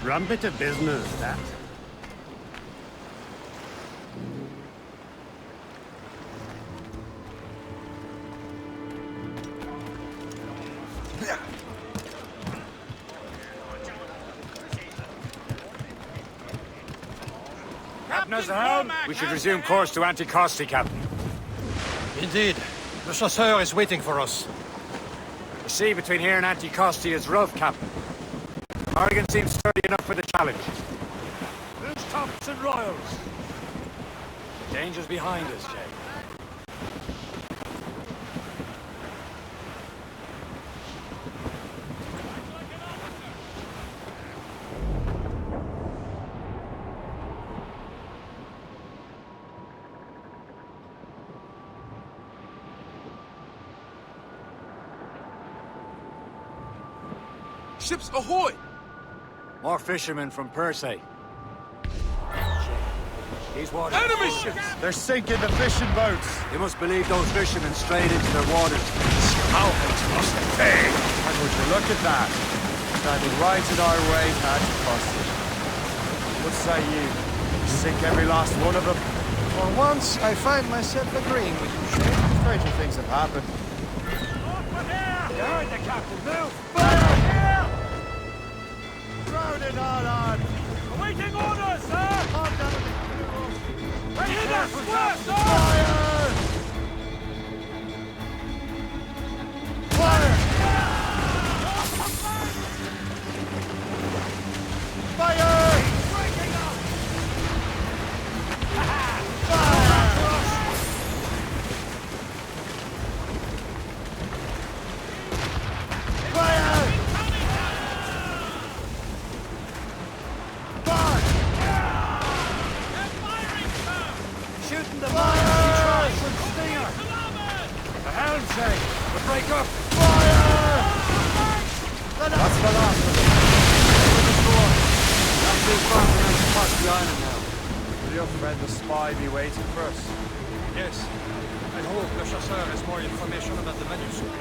Rum bit of business, that. Captain has the helm. We should resume course to Anticosti, Captain. Indeed. The chasseur is waiting for us. The sea between here and Anticosti is rough, Captain. Oregon seems sturdy enough for the challenge. Who's Thompson Royals? Danger's behind us, Jay. Ships ahoy! More fishermen from Percé. These waters... Enemy ships! They're sinking the fishing boats. You must believe those fishermen strayed into their waters. Scoundrels must pay! And would you look at that? Standing right in our way to Anticosti. What say you? Sink every last one of them? For once, I find myself agreeing with you, Shay. Stranger things have happened. You heard the captain. Move! Fire! Here! Crowded all on! Awaiting orders, sir! Right in there, sir! Fire! Fire! Fire! Shooting the fire! Stinger! The helm, Jay! We'll break up! Fire! That's the last of them. Not too far from us across the island now. Will your friend the spy be waiting for us? Yes. I hope the chasseur has more information about the manuscript.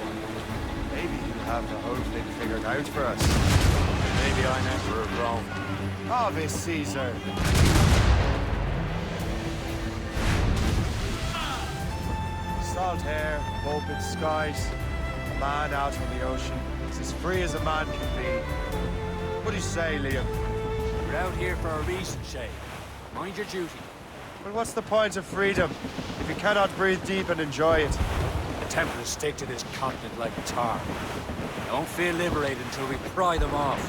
Maybe he'll have the whole thing figured out for us. Maybe I'm Emperor of Rome. Ave Caesar! Salt air, open skies. Man out on the ocean. It's as free as a man can be. What do you say, Liam? We're out here for a reason, Shay. Mind your duty. Well, what's the point of freedom if you cannot breathe deep and enjoy it? The Templars stick to this continent like tar. Don't feel liberated until we pry them off.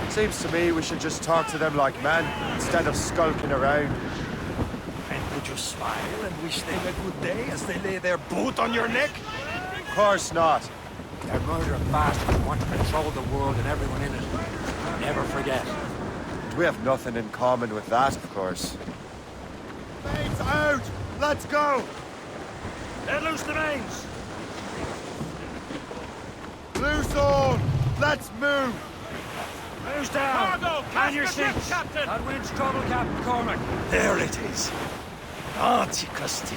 Seems to me we should just talk to them like men, instead of skulking around. And would you smile and wish them a good day as they lay their boot on your neck? Of course not. They're murdering bastards who want to control the world and everyone in it. Never forget. And we have nothing in common with that, of course. Mates out! Let's go! Let loose the reins! Loose all! Let's move! Who's down? Cargo! On your Captain! seats! Captain! That wind's trouble, Captain Cormac. There it is. Antiquity.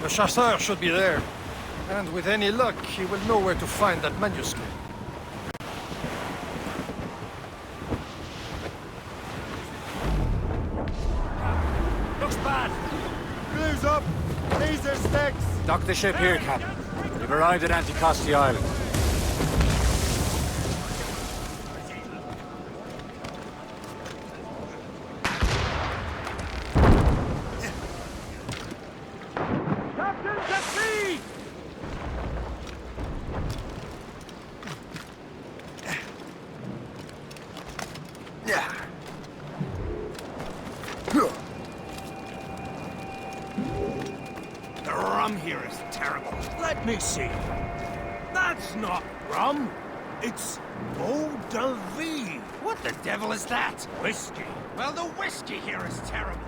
The chasseur should be there. And with any luck, he will know where to find that manuscript. Looks bad. Blues up! These are sticks! Dock the ship here, Captain. We've arrived at Anticosti Island. Captain's at sea! The rum here is terrible. Let me see. That's not rum. It's eau de vie. What the devil is that? Whiskey. Well, the whiskey here is terrible.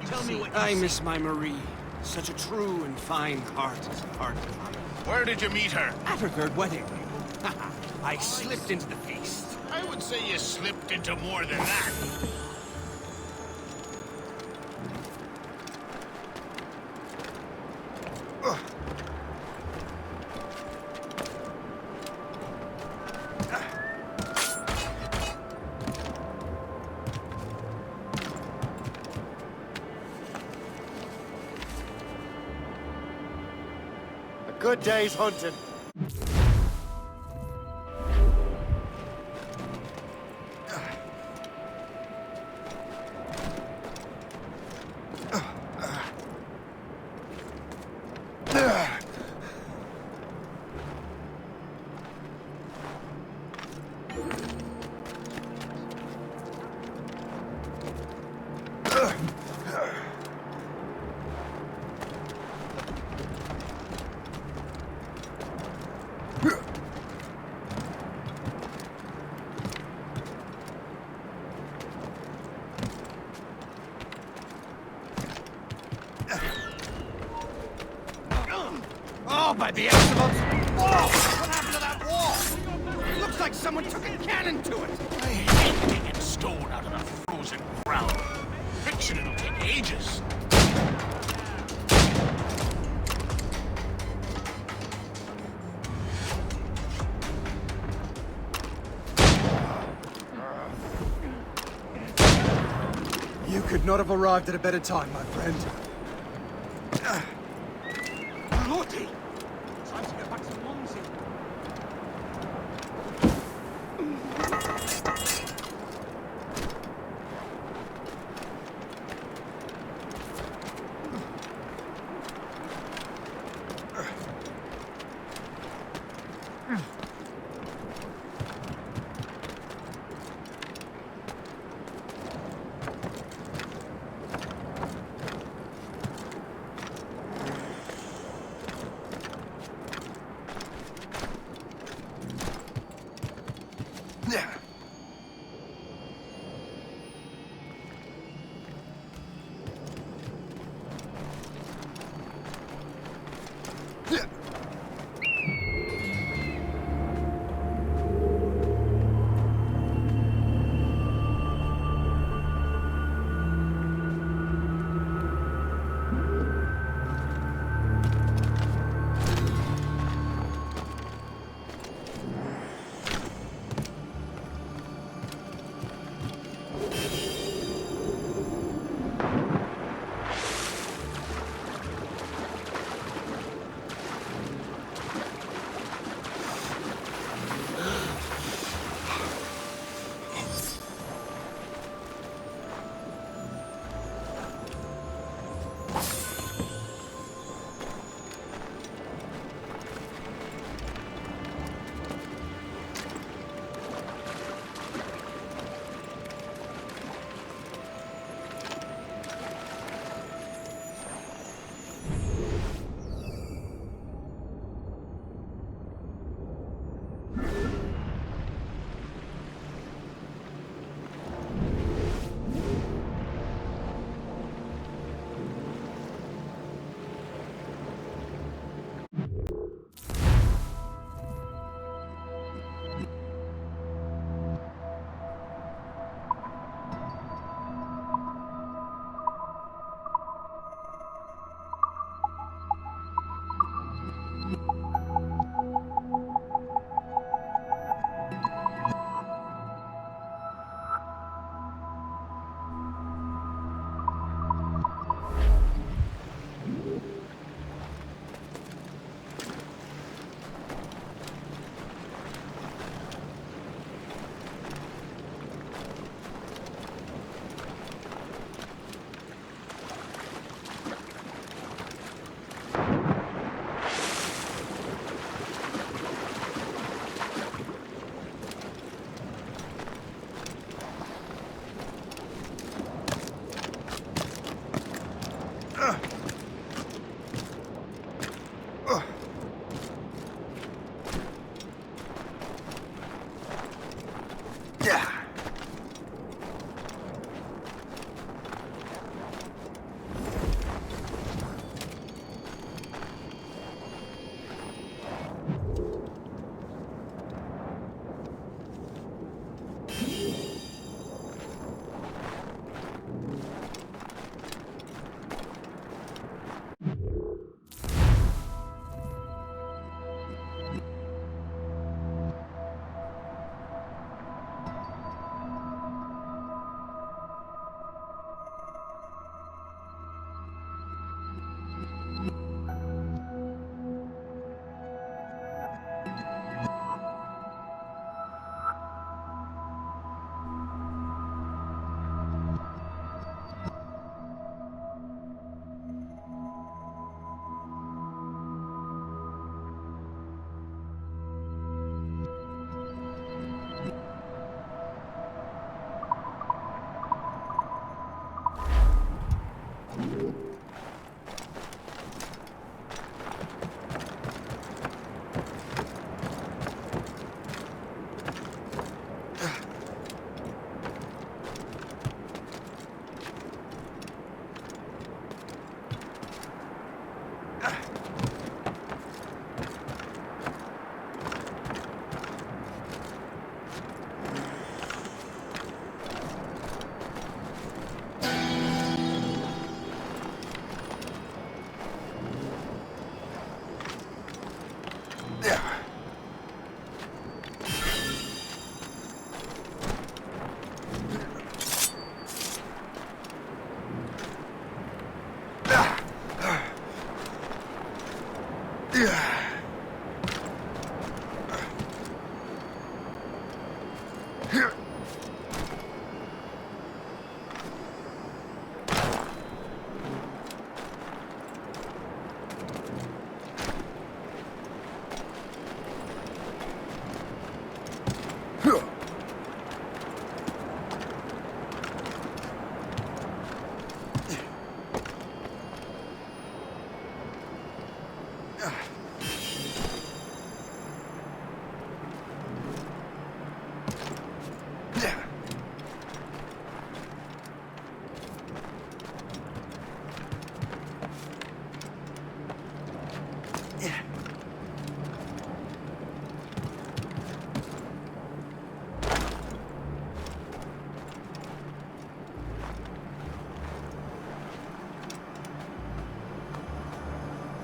Tell me what I miss my Marie. Such a true and fine heart is hard to find. Where did you meet her? At her third wedding. I slipped into the feast. I would say you slipped into more than that. A good day's hunting. Oh, by the excellence! Whoa! What happened to that wall? It looks like someone took a cannon to it. I hate digging stone out of the frozen ground. Friction, it'll take ages. You could not have arrived at a better time, my friend. Lordy! Time to get back to Mumsy.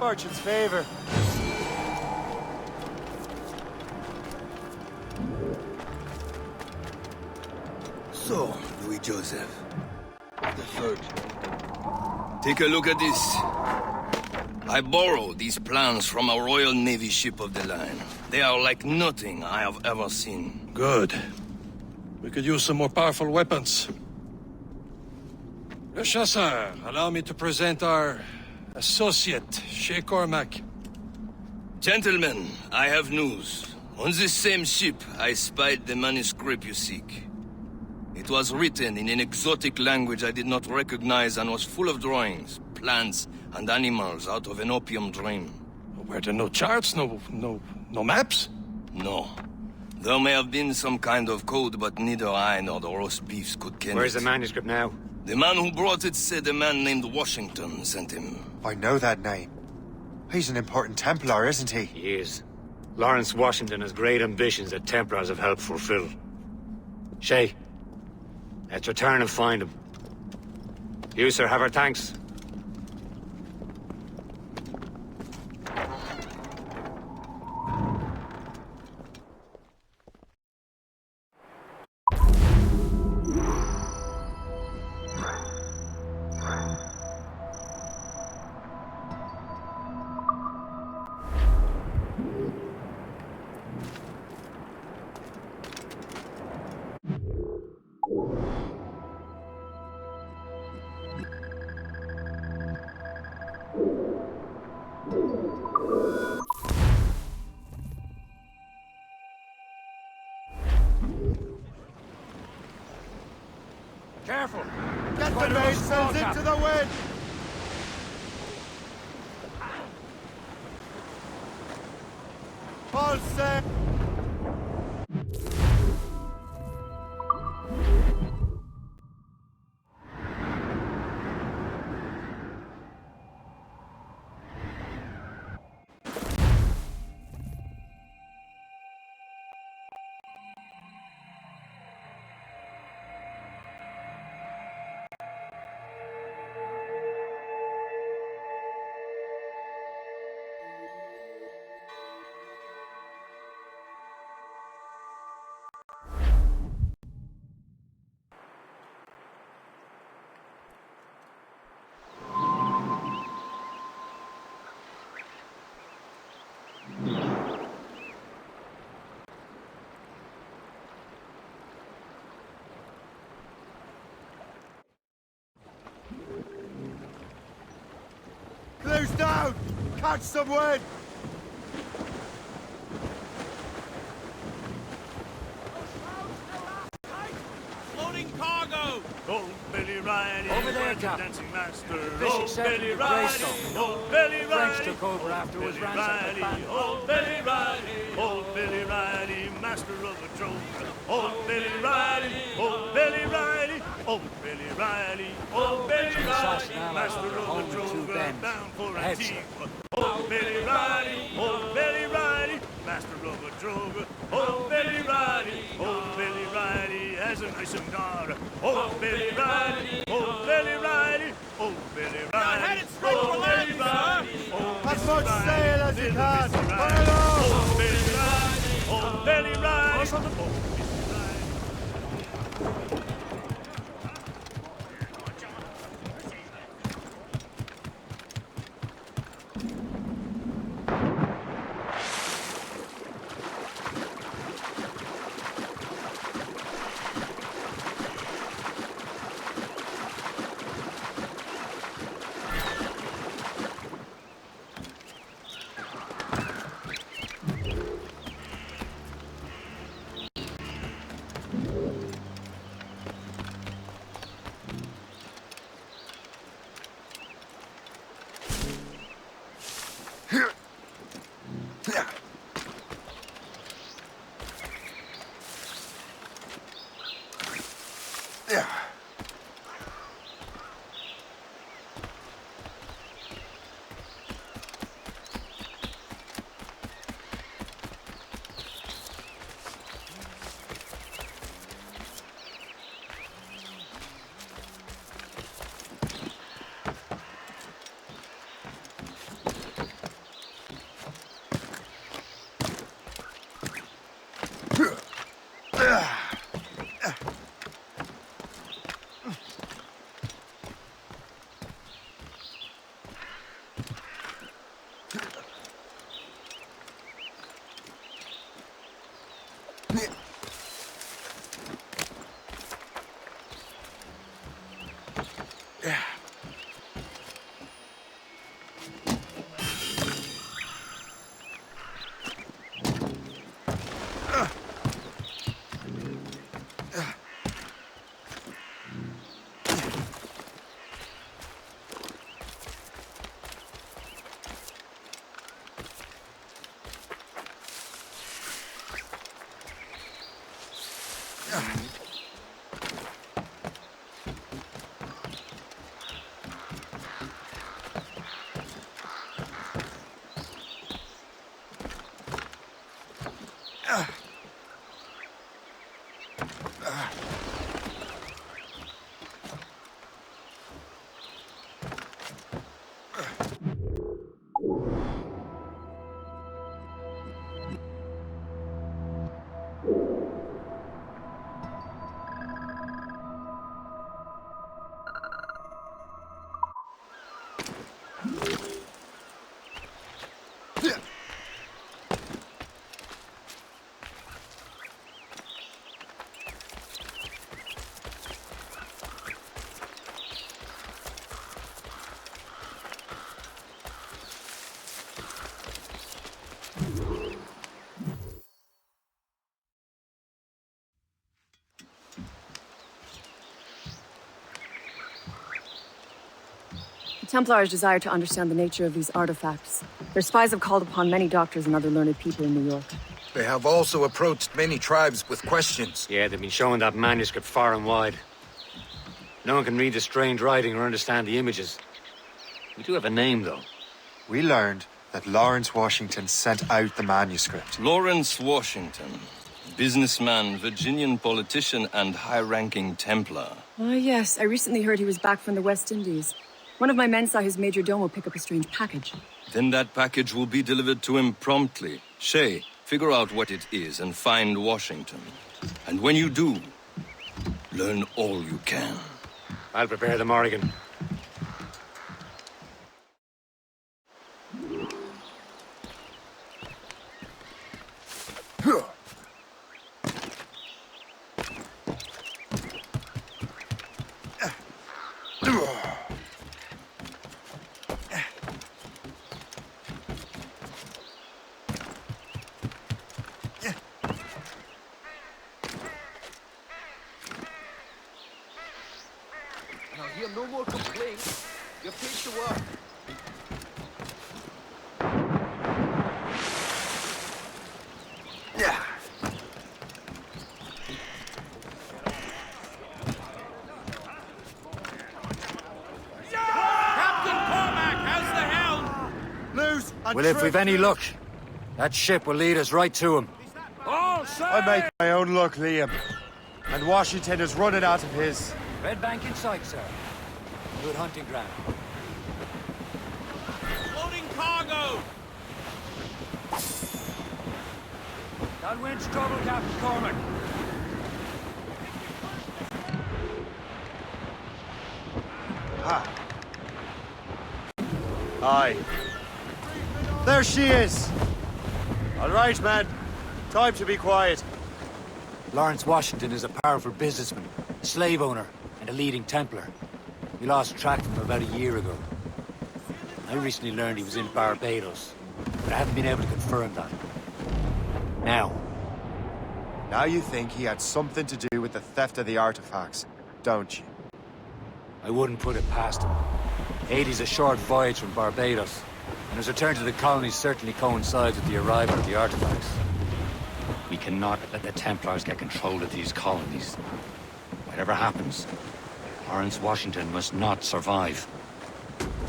Fortune's favor. So, Louis Joseph. The third. Take a look at this. I borrowed these plans from a Royal Navy ship of the line. They are like nothing I have ever seen. Good. We could use some more powerful weapons. Le Chasseur, allow me to present our associate, Shay Cormac. Gentlemen, I have news. On this same ship, I spied the manuscript you seek. It was written in an exotic language I did not recognize and was full of drawings, plants, and animals out of an opium dream. Were there no charts, no maps? No. There may have been some kind of code, but neither I nor the roast beefs could ken Where's it. the manuscript now? The man who brought it said a man named Washington sent him. I know that name. He's an important Templar, isn't he? He is. Lawrence Washington has great ambitions that Templars have helped fulfill. Shay, let's return and find him. You, sir, have our thanks. Careful! Get the mainsails into the wind! All set! catch some wind! Loading cargo! Old Billy Riley, Over there, the Captain. dancing master. Fishing Old set Billy in Riley, Greystoke. old Billy Riley. French took over after it was Billy ransacked by Riley, old Billy Riley, old Billy Riley, master of the drone. Old Billy Riley, old Billy Riley, old Billy Riley, old Billy Riley, master of the drone, bound for Antigua. Old Billy Riley, old Billy Riley, master of a droga. Old Billy Riley, old Billy Riley has a nice cigar. Old Billy Riley, old Billy Riley, old Billy Riley. Headed straight for land, sir. As much sail as you can! Old Billy Riley, old Billy Riley. The Templars desire to understand the nature of these artifacts. Their spies have called upon many doctors and other learned people in New York. They have also approached many tribes with questions. Yeah, they've been showing that manuscript far and wide. No one can read the strange writing or understand the images. We do have a name, though. We learned that Lawrence Washington sent out the manuscript. Lawrence Washington. Businessman, Virginian politician, and high-ranking Templar. Ah, yes. I recently heard he was back from the West Indies. One of my men saw his major domo pick up a strange package. Then that package will be delivered to him promptly. Shay, figure out what it is and find Washington. And when you do, learn all you can. I'll prepare the Morrigan. on, no more complaints. You're paid to work. Yeah. Captain Cormac, how's the helm? Loose and Well, if we've any luck, that ship will lead us right to him. All set! I make my own luck, Liam. And Washington is running out of his. Red Bank in sight, sir. Good hunting ground. Loading cargo! That wind's trouble, Captain Cormac. Aye. There she is! All right, man. Time to be quiet. Lawrence Washington is a powerful businessman, a slave owner, and a leading Templar. We lost track of him about a year ago. I recently learned he was in Barbados, but I haven't been able to confirm that. Now you think he had something to do with the theft of the artifacts, don't you? I wouldn't put it past him. Haiti's a short voyage from Barbados, and his return to the colonies certainly coincides with the arrival of the artifacts. We cannot let the Templars get control of these colonies. Whatever happens, Lawrence Washington must not survive.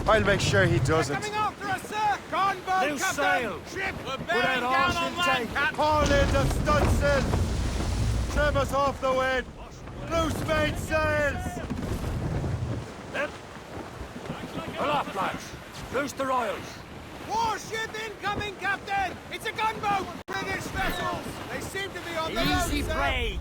I'll make sure he doesn't. Coming after us, sir! Gunboat, Loose Captain! sail! Ship! We're Put bearing out down all on she'll land, take. Captain! Haul in the stunsail! Trim us off the wind! Loose mainsails! Pull up, lads! Loose the royals! Warship incoming, Captain! It's a gunboat! British vessels! They seem to be on the road, Easy sir. prey!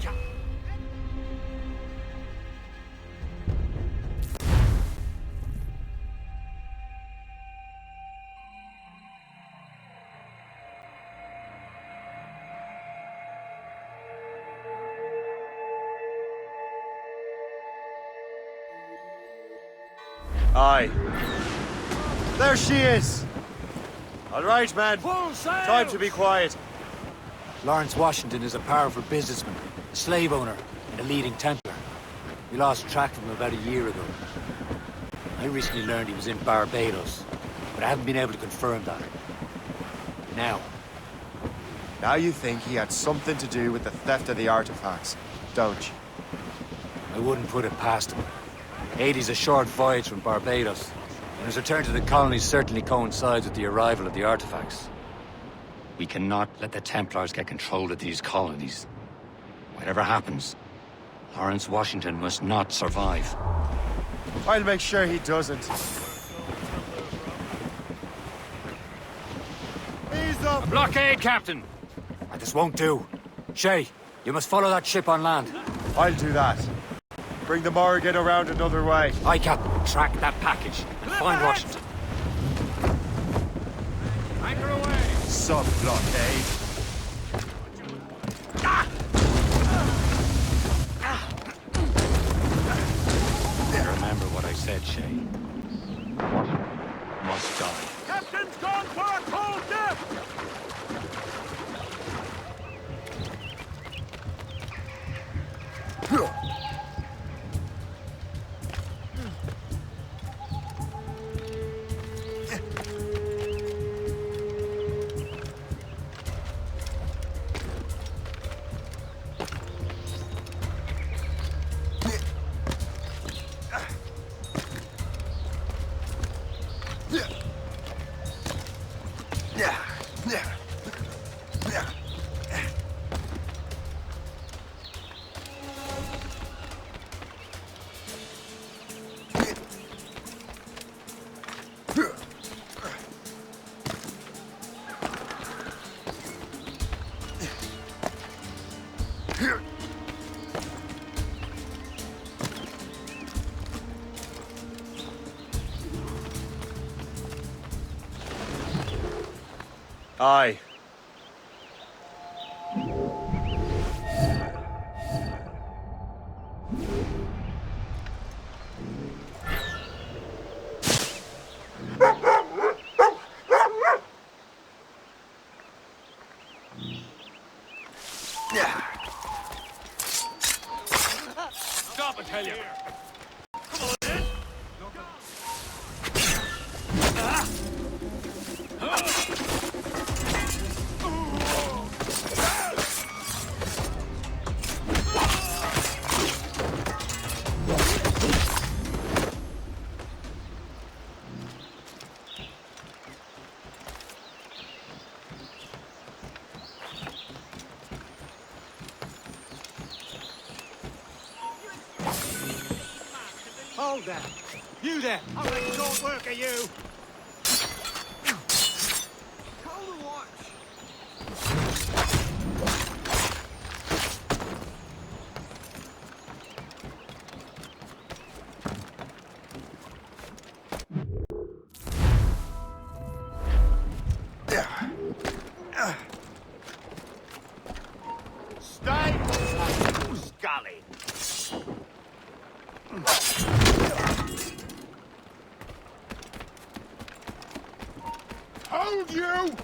Aye. There she is! All right, man. Full sail! Time to be quiet. Lawrence Washington is a powerful businessman, a slave owner, and a leading Templar. We lost track of him about a year ago. I recently learned he was in Barbados, but I haven't been able to confirm that. Now you think he had something to do with the theft of the artifacts, don't you? I wouldn't put it past him. Haiti's a short voyage from Barbados, and his return to the colonies certainly coincides with the arrival of the artifacts. We cannot let the Templars get control of these colonies. Whatever happens, Lawrence Washington must not survive. I'll make sure he doesn't. Ease up! A blockade, Captain! This won't do. Shay, you must follow that ship on land. I'll do that. Bring the Morrigan around another way. Aye, Captain. Track that package and find Washington. Anchor away! Sub-blockade. Remember what I said, Shay. Washington must die. Captain's gone for a cold dip! Aye. Stop, I tell you! Come on in! Hold that. You there. I'll make short work of you. Call the watch. Stay! Scully! Hold you!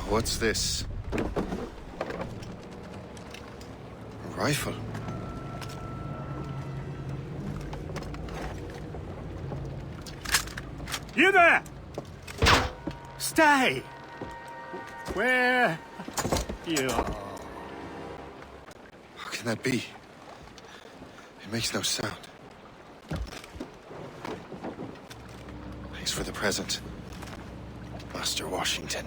What's this? A rifle? You there! Stay! Where you are? How can that be? It makes no sound. Thanks for the present, Master Washington.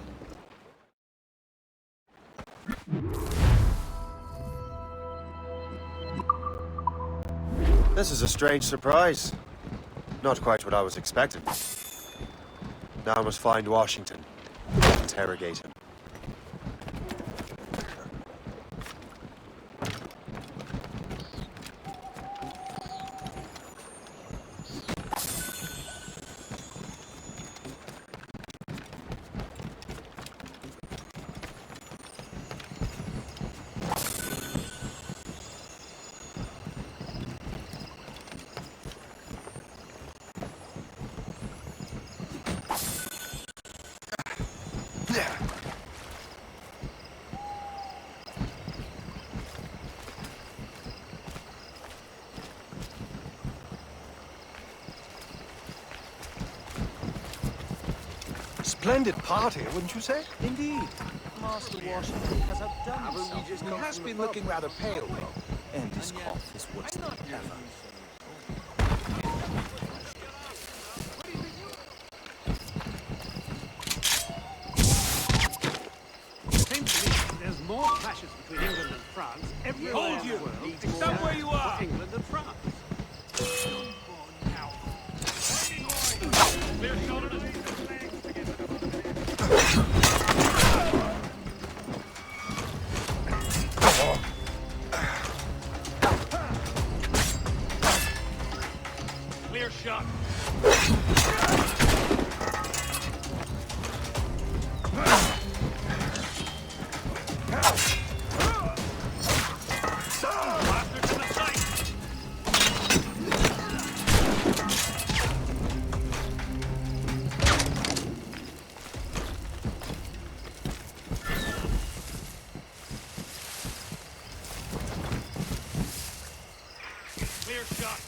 This is a strange surprise. Not quite what I was expecting. Now I must find Washington and interrogate him. Splendid party, wouldn't you say? Indeed. Master Washington has outdone himself. He has been looking rather pale, though. And his cough is worse than ever. Seems to me there's more clashes between England and France everywhere Hold in you! the world. Stop where you are! For England and France. Clear shot. Clear shot.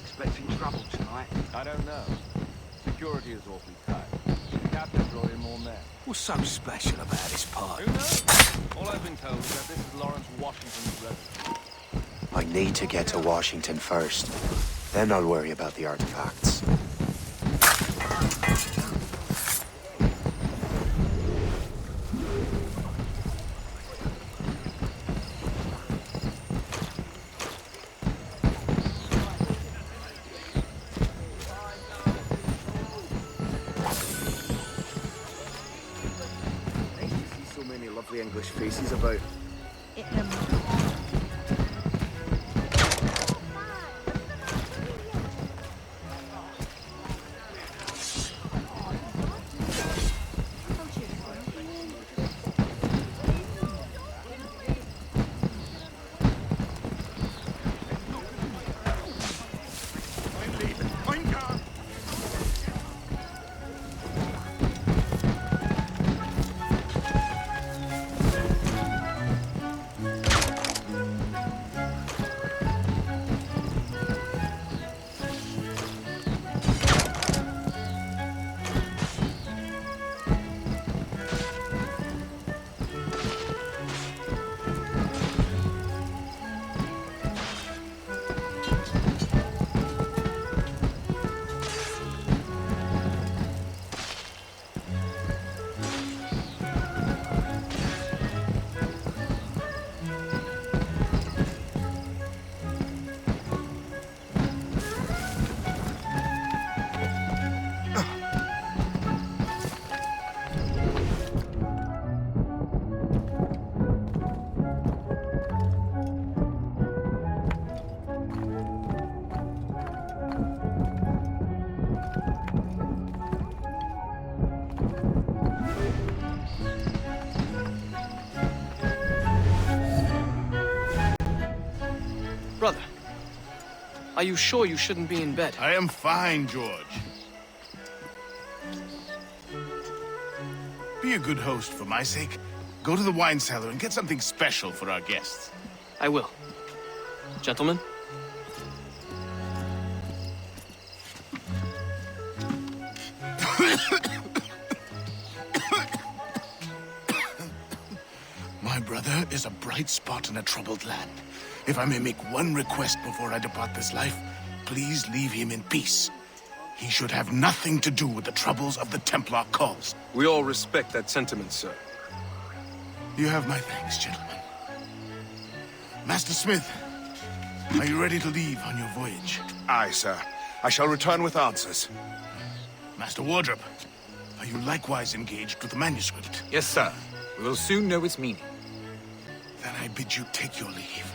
Expecting trouble tonight? I don't know. Security is awfully tight. The captain brought in more men. What's so special about this party? Who knows? All I've been told is that this is Lawrence Washington's residence. I need to get to Washington first. Then I'll worry about the artifacts. So many lovely English faces about. Brother, are you sure you shouldn't be in bed? I am fine, George. Be a good host for my sake. Go to the wine cellar and get something special for our guests. I will. Gentlemen? My brother is a bright spot in a troubled land. If I may make one request before I depart this life, please leave him in peace. He should have nothing to do with the troubles of the Templar cause. We all respect that sentiment, sir. You have my thanks, gentlemen. Master Smith, are you ready to leave on your voyage? Aye, sir. I shall return with answers. Master Wardrop, are you likewise engaged with the manuscript? Yes, sir. We will soon know its meaning. Then I bid you take your leave.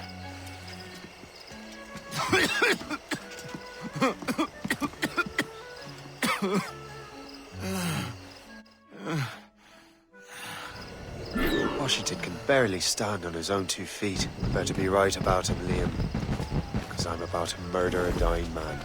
Washington can barely stand on his own 2 feet. Better be right about him, Liam. Because I'm about to murder a dying man.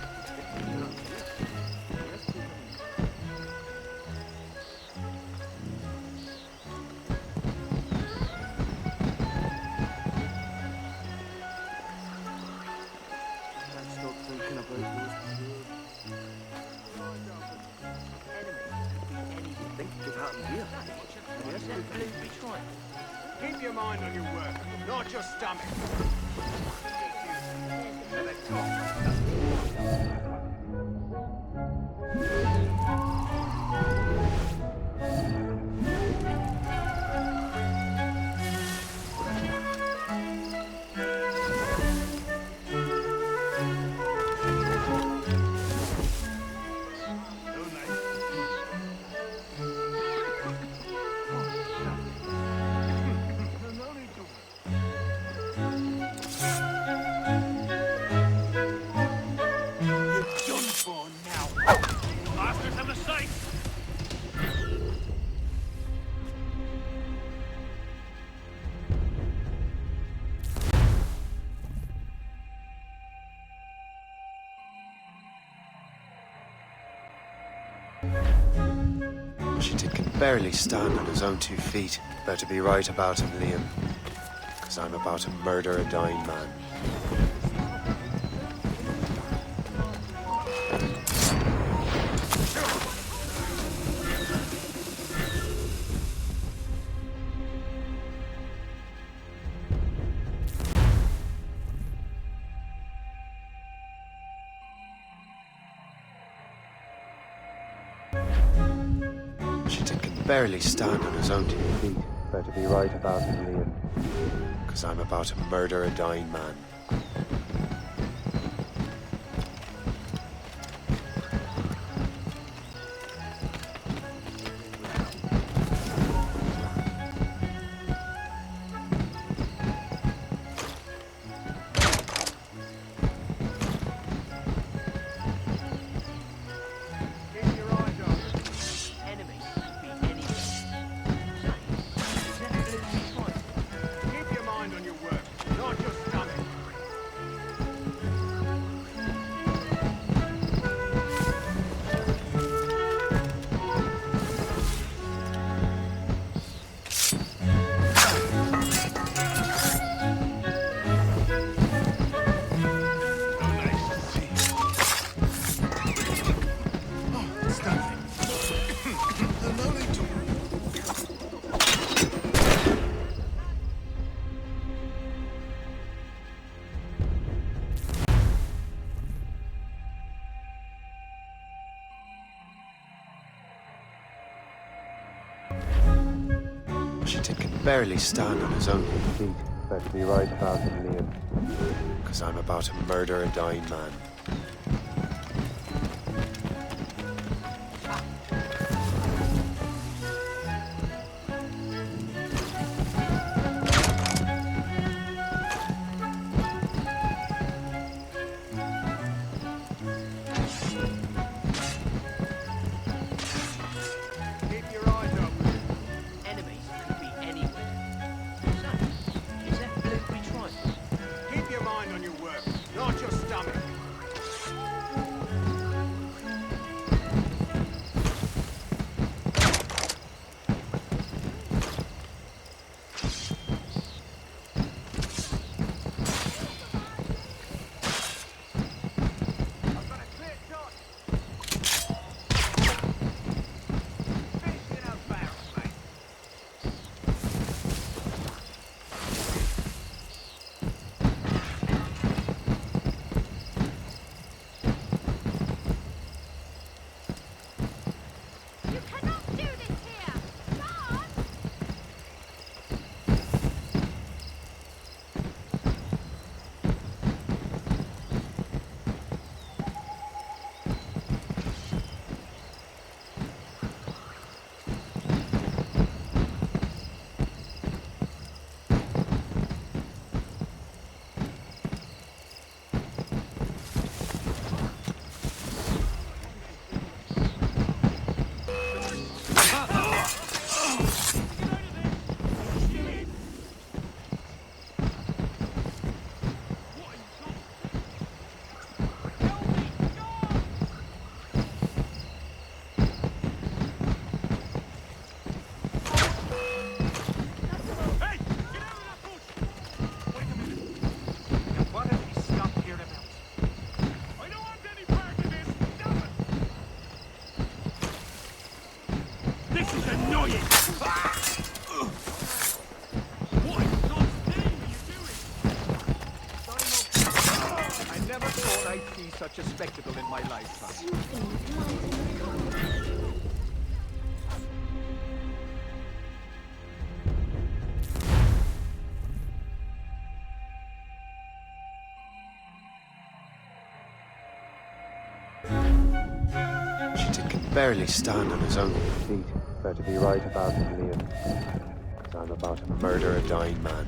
Keep your mind on your work, not your stomach. Washington can barely stand on his own 2 feet. Better be right about him, Liam. Because I'm about to murder a dying man. barely stand on his own 2 feet. Better be right about it, Liam. Because I'm about to murder a dying man. Washington can barely stand on his own 2 feet. Better be right about it, Liam. Because I'm about to murder a dying man. Such a spectacle in my lifetime. Washington can barely stand on his own 2 feet. Better be right about it, Liam. Because I'm about to murder a dying man.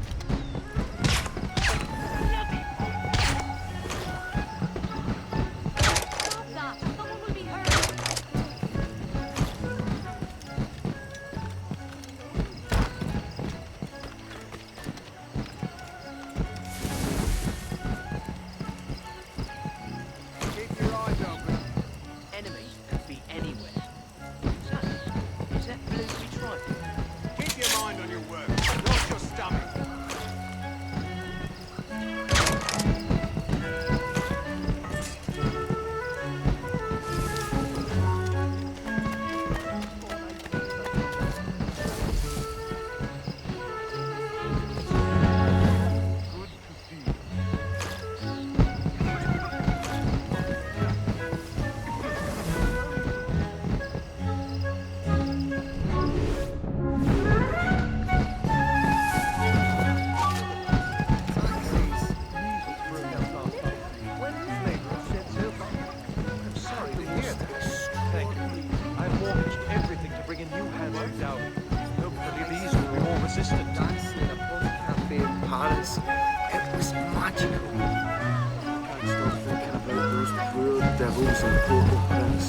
Keep your mind on your work, not your stomach. hands out. Hopefully these will be more resistant. Dancing in a pub cafe in Paris. It was magical. Can't stop thinking about those poor devils in Port-au-Prince.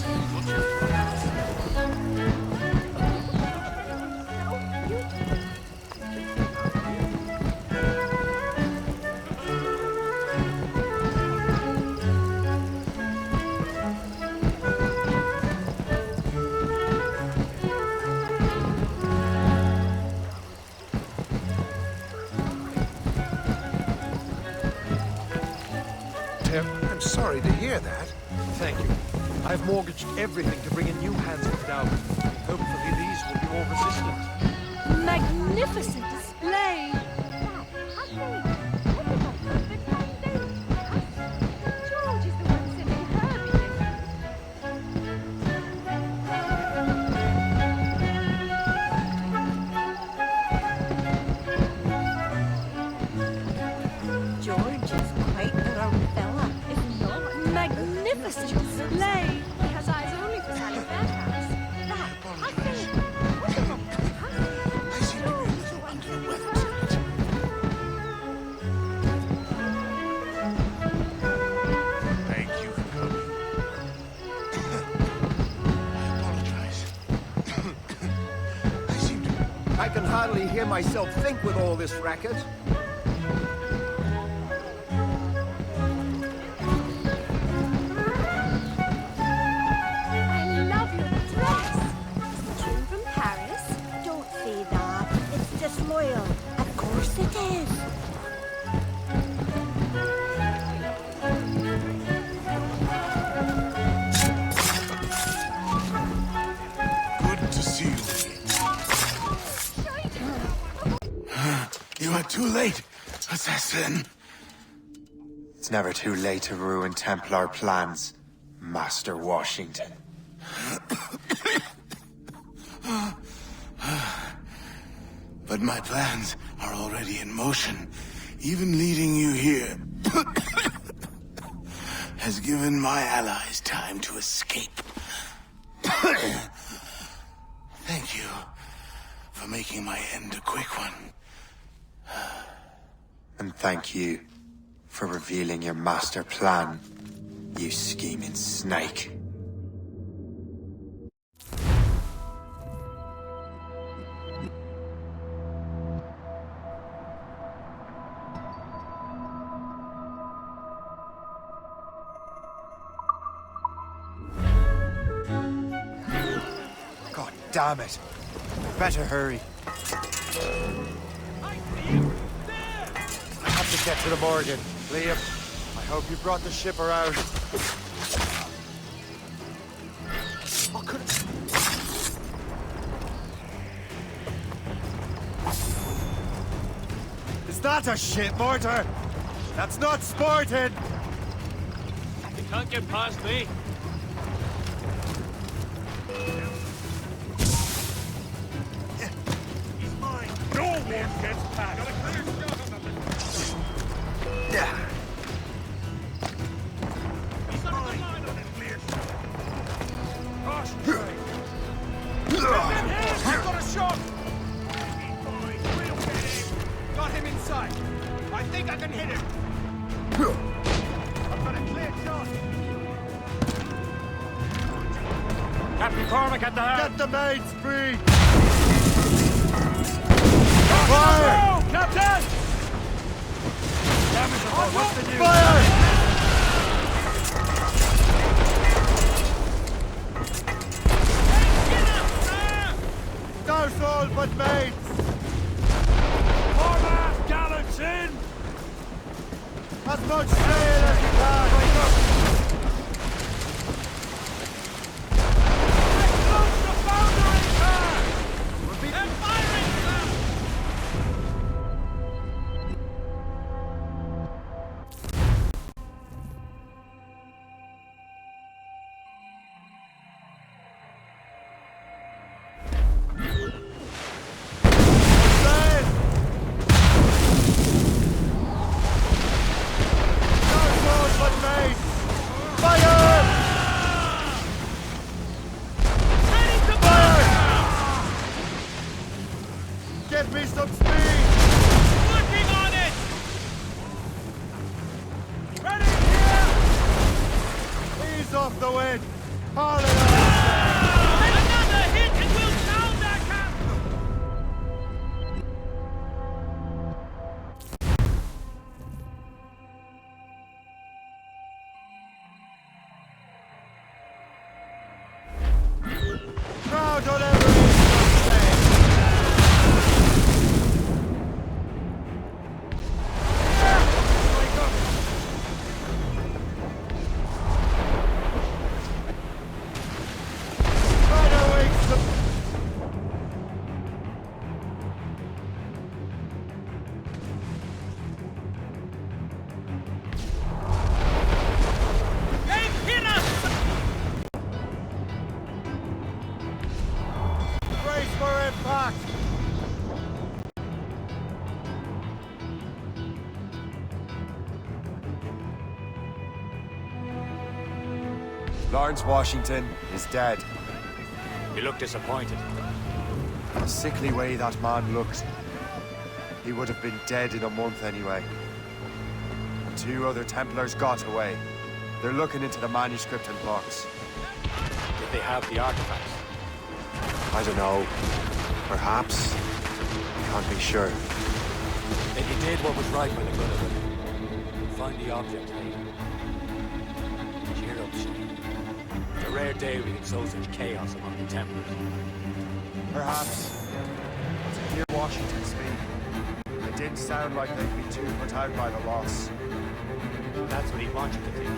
Tim, I'm sorry to hear that. Thank you. I've mortgaged everything to bring in new hands for Dowd. Hopefully these will be more resistant. Magnificent display! George is the one sending Herbie. George is quite the round fella, if not magnificent display. He has eyes only for Sally Fairhouse. That, I think, was a I seem to be a little under the weather tonight. Thank you for coming. I apologize. I can hardly hear myself think with all this racket. I love your dress. Tune from Paris? Don't say that. It's disloyal. Of course it is. Good to see you again. You are too late, assassin. It's never too late to ruin Templar plans, Master Washington. But my plans are already in motion. Even leading you here has given my allies time to escape. Thank you for making my end a quick one. And thank you for revealing your master plan, you scheming snake. God damn it! Better hurry. I have to get to the Morgan. Liam, I hope you brought the ship around. Oh, could Is that a ship mortar? That's not sporting! You can't get past me. He's mine. No one gets past. Got a clear shot on them. Yeah. He's got a line on it, clear shot. Caution, Frank. I've got a shot! Got him inside. I think I can hit him. I've got a clear shot. Captain Cormac at the helm. Get the mates free! Fire! Captain! Damage the boat. What's the news? Fire! Douse all but mates! Cormac, gallants in! As much sail as you can! win! All of us! Another hit and we'll sound our capital! No, don't ever leave us. They've hit us! Brace for impact! Lawrence Washington is dead. You look disappointed. The sickly way that man looked. He would have been dead in a month anyway. 2 other Templars got away. They're looking into the manuscript and box. Did they have the artifacts? I don't know. Perhaps. Can't be sure. Then you did what was right by the Brotherhood. Find the object later. Cheer up, Shane. It's a rare day we can sow such chaos among the Templars. Perhaps. But to hear Washington speak, it didn't sound like they'd be too put out by the loss. That's what he wants you to think.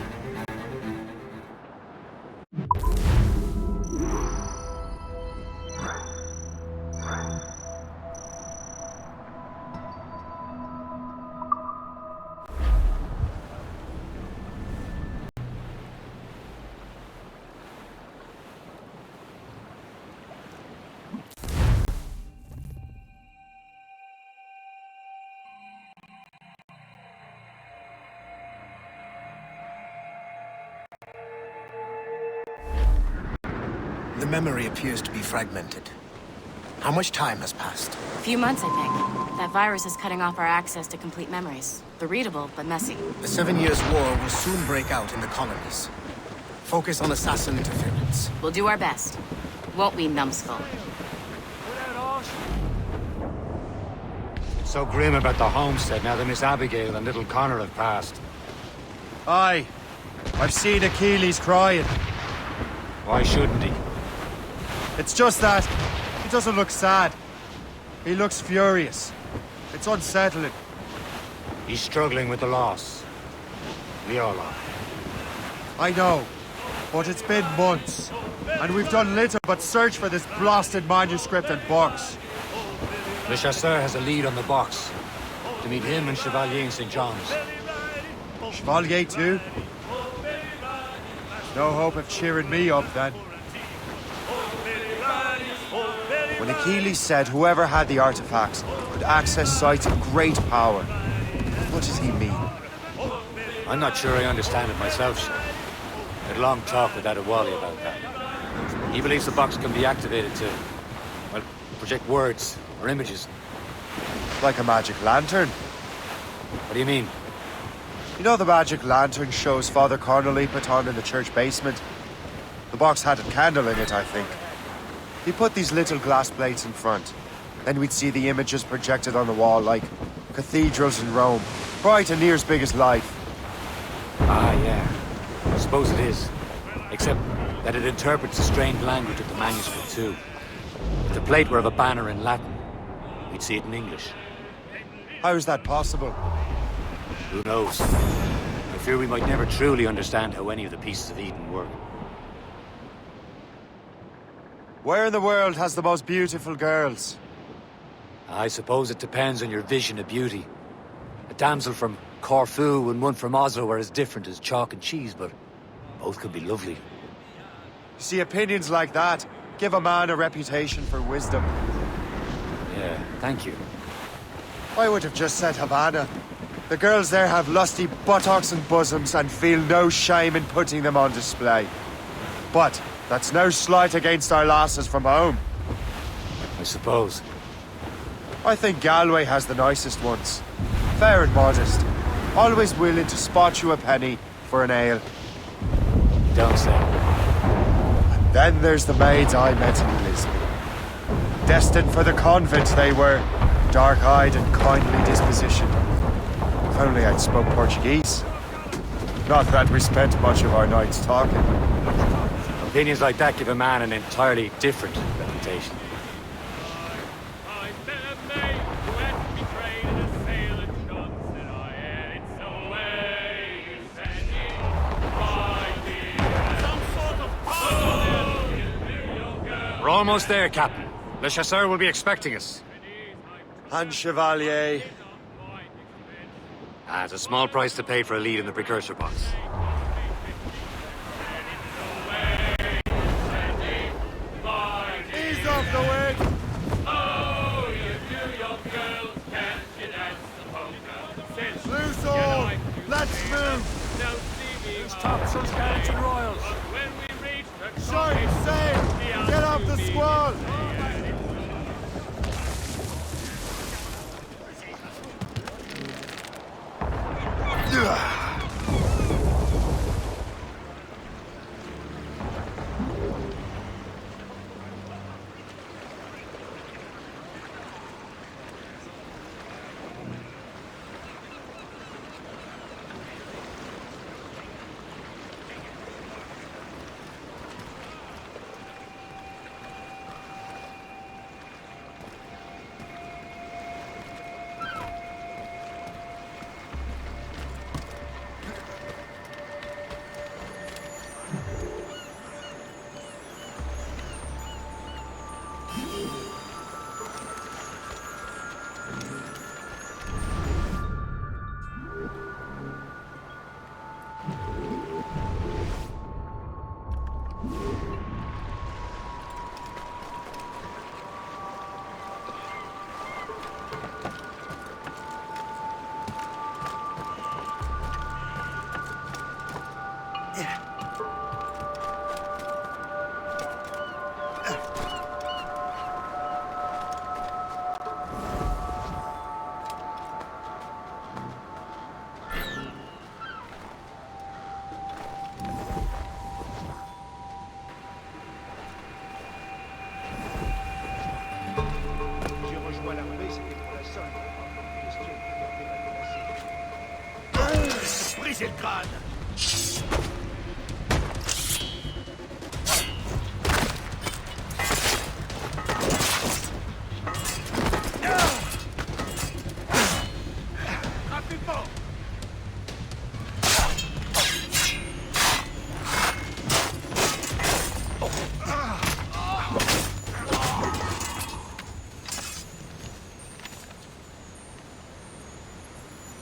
The memory appears to be fragmented. How much time has passed? A few months, I think. That virus is cutting off our access to complete memories. They're readable, but messy. The 7 Years' War will soon break out in the colonies. Focus on assassin interference. We'll do our best. Won't we, numbskull? It's so grim about the homestead now that Miss Abigail and little Connor have passed. Aye. I've seen Achilles crying. Why shouldn't he? It's just that he doesn't look sad. He looks furious. It's unsettling. He's struggling with the loss. We all are. I know, but it's been months, and we've done little but search for this blasted manuscript and box. Le Chasseur has a lead on the box. To meet him and Chevalier in St. John's. Chevalier too? No hope of cheering me up then. When Achilles said whoever had the artifacts could access sites of great power, what does he mean? I'm not sure I understand it myself, sir. I had a long talk with Adewale about that. He believes the box can be activated to, well, project words or images. Like a magic lantern? What do you mean? You know the magic lantern shows Father Connolly put on in the church basement? The box had a candle in it, I think. He put these little glass plates in front. Then we'd see the images projected on the wall like cathedrals in Rome. Bright and near as big as life. Ah, yeah. I suppose it is. Except that it interprets the strange language of the manuscript, too. If the plate were of a banner in Latin, we'd see it in English. How is that possible? Who knows? I fear we might never truly understand how any of the pieces of Eden work. Where in the world has the most beautiful girls? I suppose it depends on your vision of beauty. A damsel from Corfu and one from Oslo are as different as chalk and cheese, but both could be lovely. You see, opinions like that give a man a reputation for wisdom. Yeah, thank you. I would have just said Havana. The girls there have lusty buttocks and bosoms and feel no shame in putting them on display. But that's no slight against our lasses from home. I suppose. I think Galway has the nicest ones. Fair and modest. Always willing to spot you a penny for an ale. Don't say. Then there's the maids I met in Lisbon. Destined for the convent they were, dark-eyed and kindly dispositioned. If only I'd spoke Portuguese. Not that we spent much of our nights talking. Opinions like that give a man an entirely different reputation. We're almost there, Captain. Le Chasseur will be expecting us. And Chevalier. It's a small price to pay for a lead in the precursor box. Ease off the way! Oh, you New York girls, can't you dance the polka? Loose all! Let's move! Who's tops those Carrington Royals? Short, safe! Get off the squall! Brisez le crâne!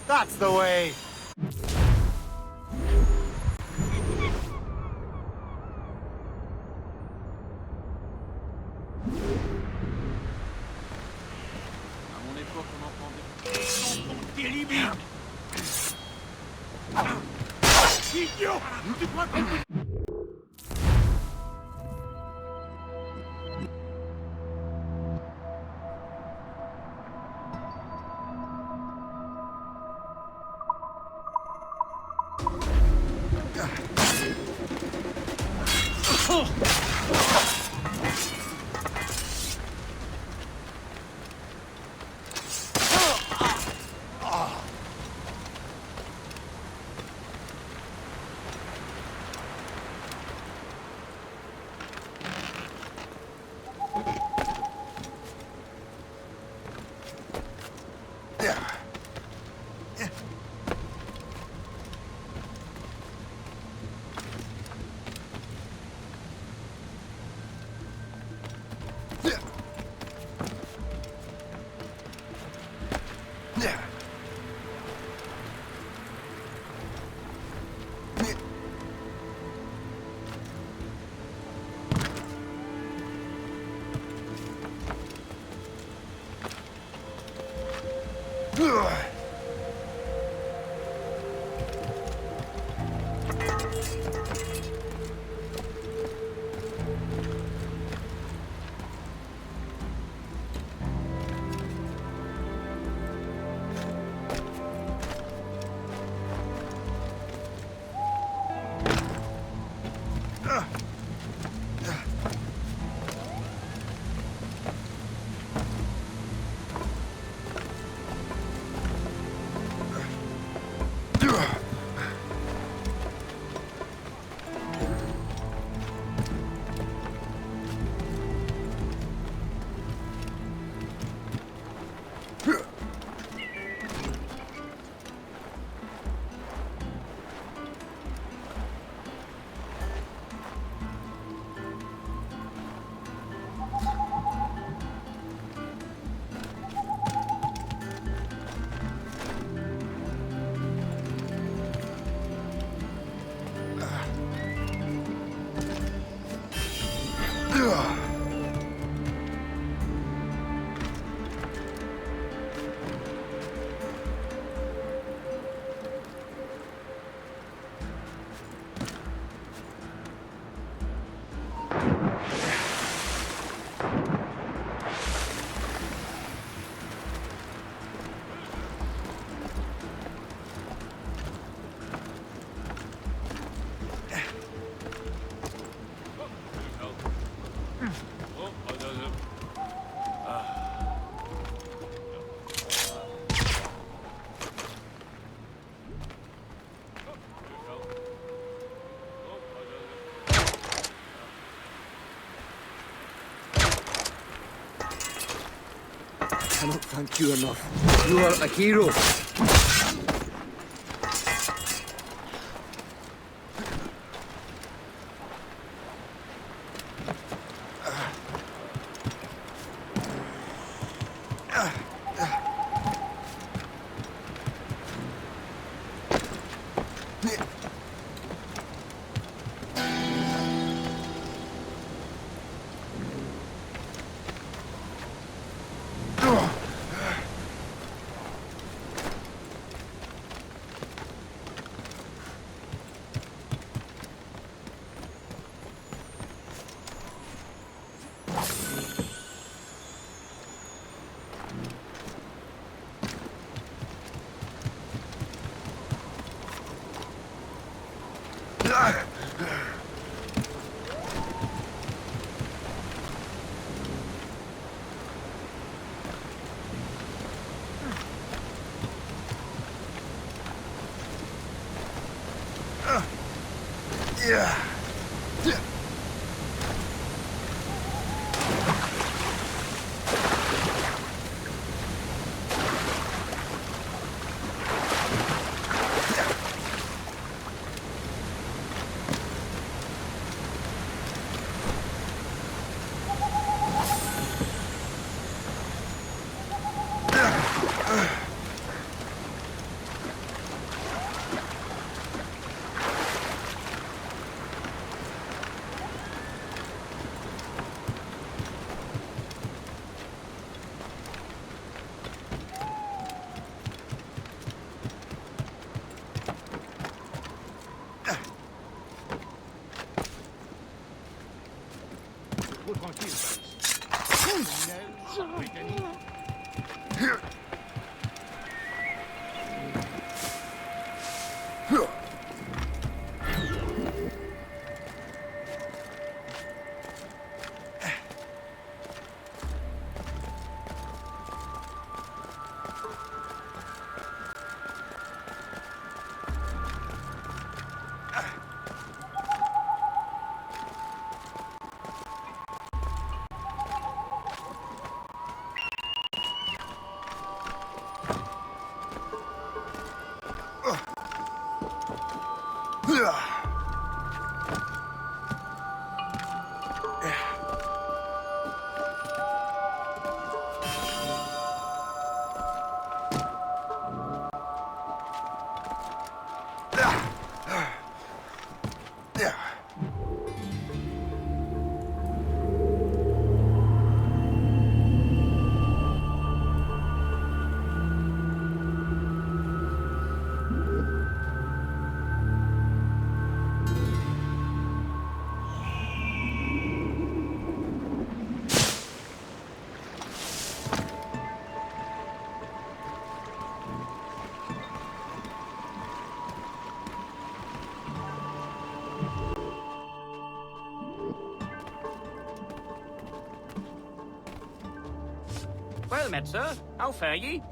That's the way! Idiot! Tu crois qu'on peut... cannot thank you enough. You are a hero. Well met, sir. How fare ye?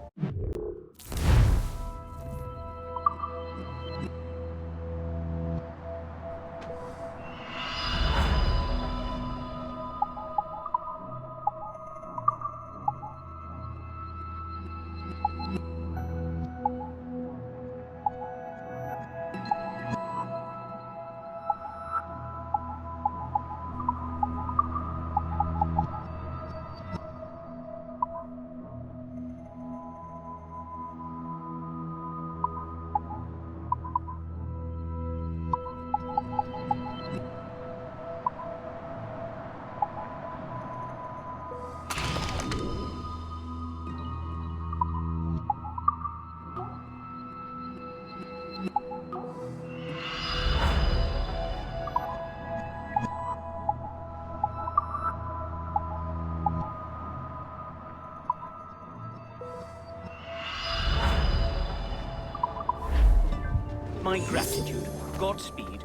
My gratitude. Godspeed,